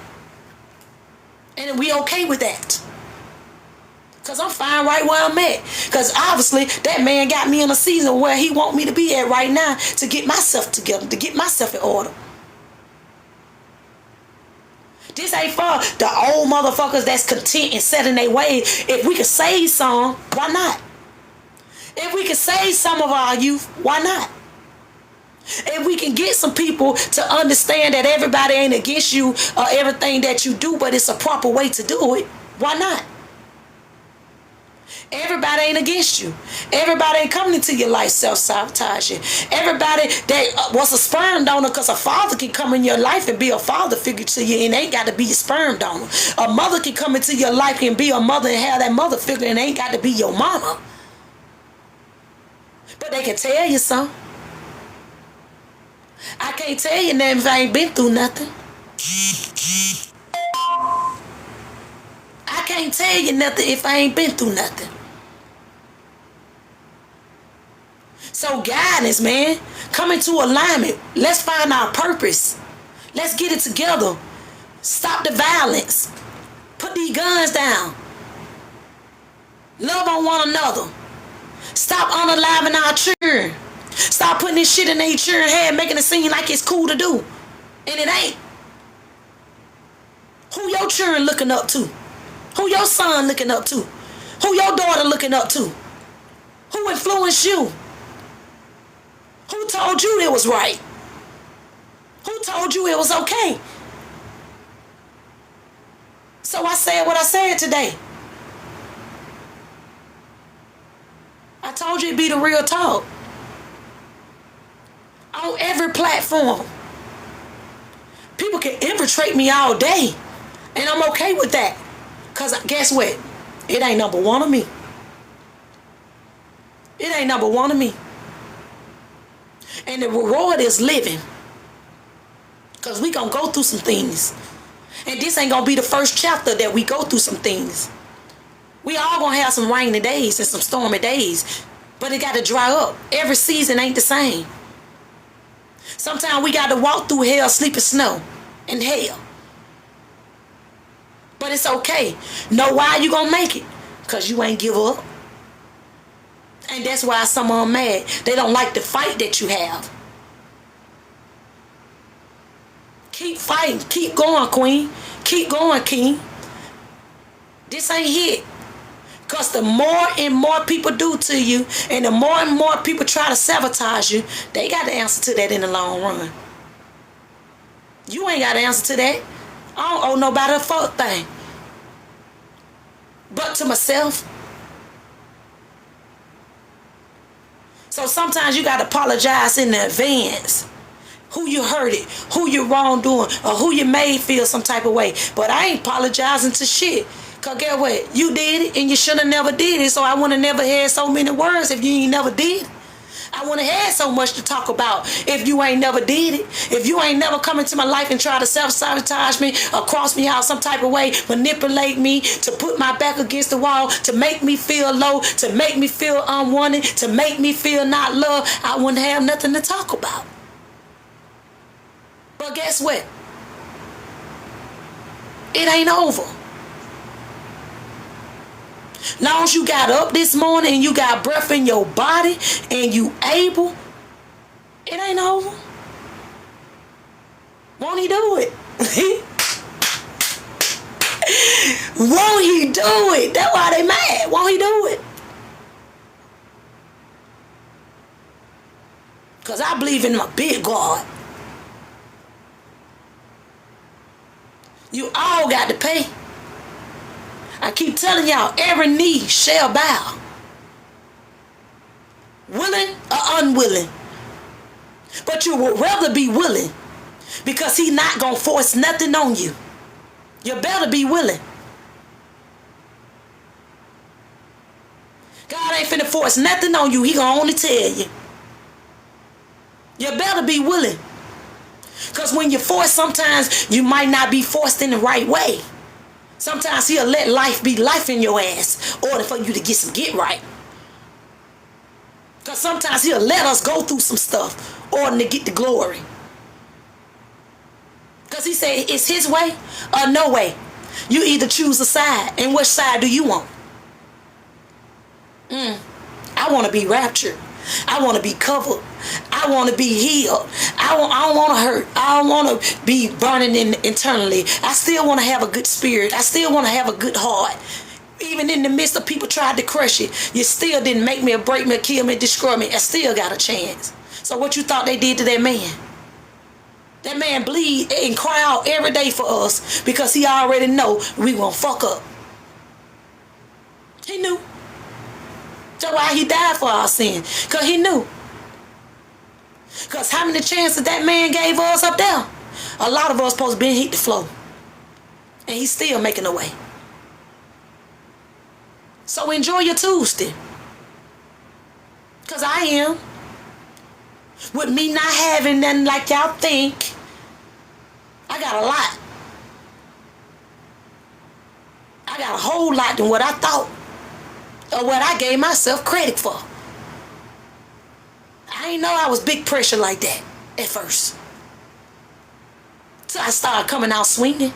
and we okay with that, because I'm fine right where I'm at, because obviously that man got me in a season where he want me to be at right now to get myself together, to get myself in order. This ain't for the old motherfuckers that's content and set in their ways. If we could save some, why not? If we could save some of our youth, why not? If we can get some people to understand that everybody ain't against you or everything that you do, but it's a proper way to do it, why not? Everybody ain't against you. Everybody ain't coming into your life self-sabotaging. Everybody that was a sperm donor, because a father can come in your life and be a father figure to you and ain't got to be a sperm donor. A mother can come into your life and be a mother and have that mother figure and ain't got to be your mama. But they can tell you something. I can't tell you nothing if I ain't been through nothing. I can't tell you nothing if I ain't been through nothing. So guidance, man. Come into alignment. Let's find our purpose. Let's get it together. Stop the violence. Put these guns down. Love on one another. Stop unaliving our children. Stop putting this shit in their children's head, making it seem like it's cool to do. And it ain't. Who your children looking up to? Who your son looking up to? Who your daughter looking up to? Who influenced you? Who told you it was right? Who told you it was okay? So I said what I said today. I told you it'd be the real talk. On every platform. People can infiltrate me all day. And I'm okay with that. Because guess what? It ain't number one of me. It ain't number one of me. And the reward is living. Because we going to go through some things. And this ain't going to be the first chapter that we go through some things. We all going to have some rainy days and some stormy days. But it got to dry up. Every season ain't the same. Sometimes we got to walk through hell, sleep in snow and hell. But it's okay. Know why you going to make it? Because you ain't give up. And that's why some of them mad. They don't like the fight that you have. Keep fighting. Keep going, queen. Keep going, king. This ain't it. Because the more and more people do to you, and the more and more people try to sabotage you, they got the answer to that in the long run. You ain't got the answer to that. I don't owe nobody a fuck thing. But to myself. So sometimes you got to apologize in advance. Who you hurt it, who you wrongdoing, or who you made feel some type of way. But I ain't apologizing to shit. Because guess what? You did it and you should have never did it. So I would have never had so many words if you ain't never did it. I wouldn't have had so much to talk about if you ain't never did it. If you ain't never come into my life and try to self-sabotage me or cross me out some type of way, manipulate me, to put my back against the wall, to make me feel low, to make me feel unwanted, to make me feel not loved, I wouldn't have nothing to talk about. But guess what? It ain't over. Long as you got up this morning and you got breath in your body and you able, it ain't over. Won't he do it? Won't he do it? That's why they mad. Won't he do it? Because I believe in my big God. You all got to pay. I keep telling y'all, every knee shall bow. Willing or unwilling. But you would rather be willing because he not going to force nothing on you. You better be willing. God ain't finna force nothing on you. He gonna only tell you. You better be willing. Because when you force, sometimes you might not be forced in the right way. Sometimes he'll let life be life in your ass in order for you to get right. Because sometimes he'll let us go through some stuff in order to get the glory. Because he said it's his way or no way. You either choose a side. And which side do you want? I want to be raptured. I want to be covered. I want to be healed. I don't want to hurt. I don't want to be burning internally. I still want to have a good spirit. I still want to have a good heart. Even in the midst of people tried to crush it, you still didn't make me or break me or kill me or destroy me. I still got a chance. So what you thought they did to that man? That man bleed and cry out every day for us because he already know we gonna fuck up. He knew. That's why he died for our sin. Because he knew. Because how many chances that man gave us up there? A lot of us supposed to be hit the floor. And he's still making a way. So enjoy your Tuesday. Because I am. With me not having nothing like y'all think, I got a lot. I got a whole lot than what I thought. Or what I gave myself credit for. I didn't know I was big pressure like that at first. So I started coming out swinging.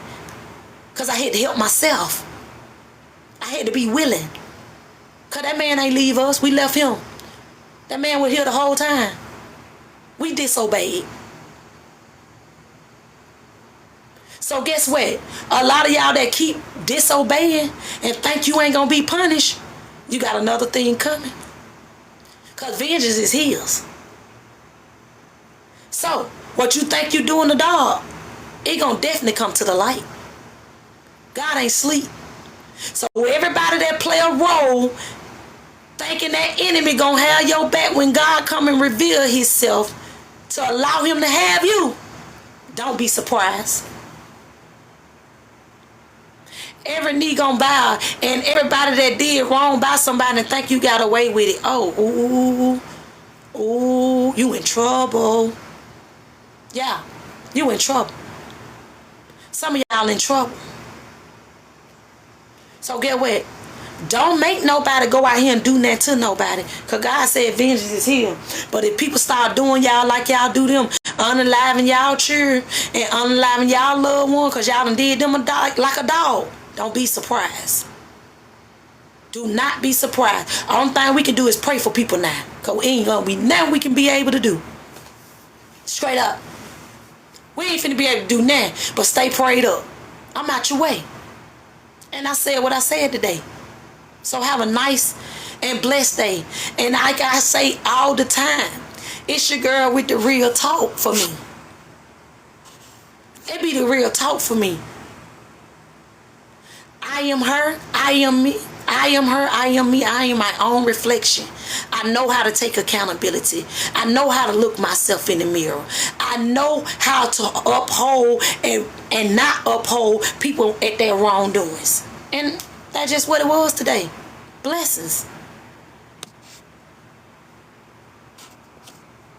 Because I had to help myself. I had to be willing. Because that man ain't leave us. We left him. That man was here the whole time. We disobeyed. So guess what? A lot of y'all that keep disobeying and think you ain't going to be punished, you got another thing coming. Because vengeance is his. So, what you think you do in the dark, it going to definitely come to the light. God ain't sleep. So everybody that play a role thinking that enemy going to have your back when God come and reveal himself to allow him to have you, don't be surprised. Every knee gonna bow, and everybody that did wrong by somebody and think you got away with it. Oh, ooh, you in trouble. Yeah, you in trouble. Some of y'all in trouble. So get what? Don't make nobody go out here and do nothing to nobody. Because God said vengeance is here. But if people start doing y'all like y'all do them, unaliving y'all children and unaliving y'all loved one because y'all done did them like a dog, don't be surprised. Do not be surprised. Only thing we can do is pray for people now. Because ain't going to be nothing we can be able to do. Straight up. We ain't finna be able to do nothing but stay prayed up. I'm out your way. And I said what I said today. So have a nice and blessed day. And like I say all the time, it's your girl with the real talk for me. It be the real talk for me. I am her, I am me. I am her, I am me. I am my own reflection. I know how to take accountability. I know how to look myself in the mirror. I know how to uphold and not uphold people at their wrongdoings. And that's just what it was today. Blessings.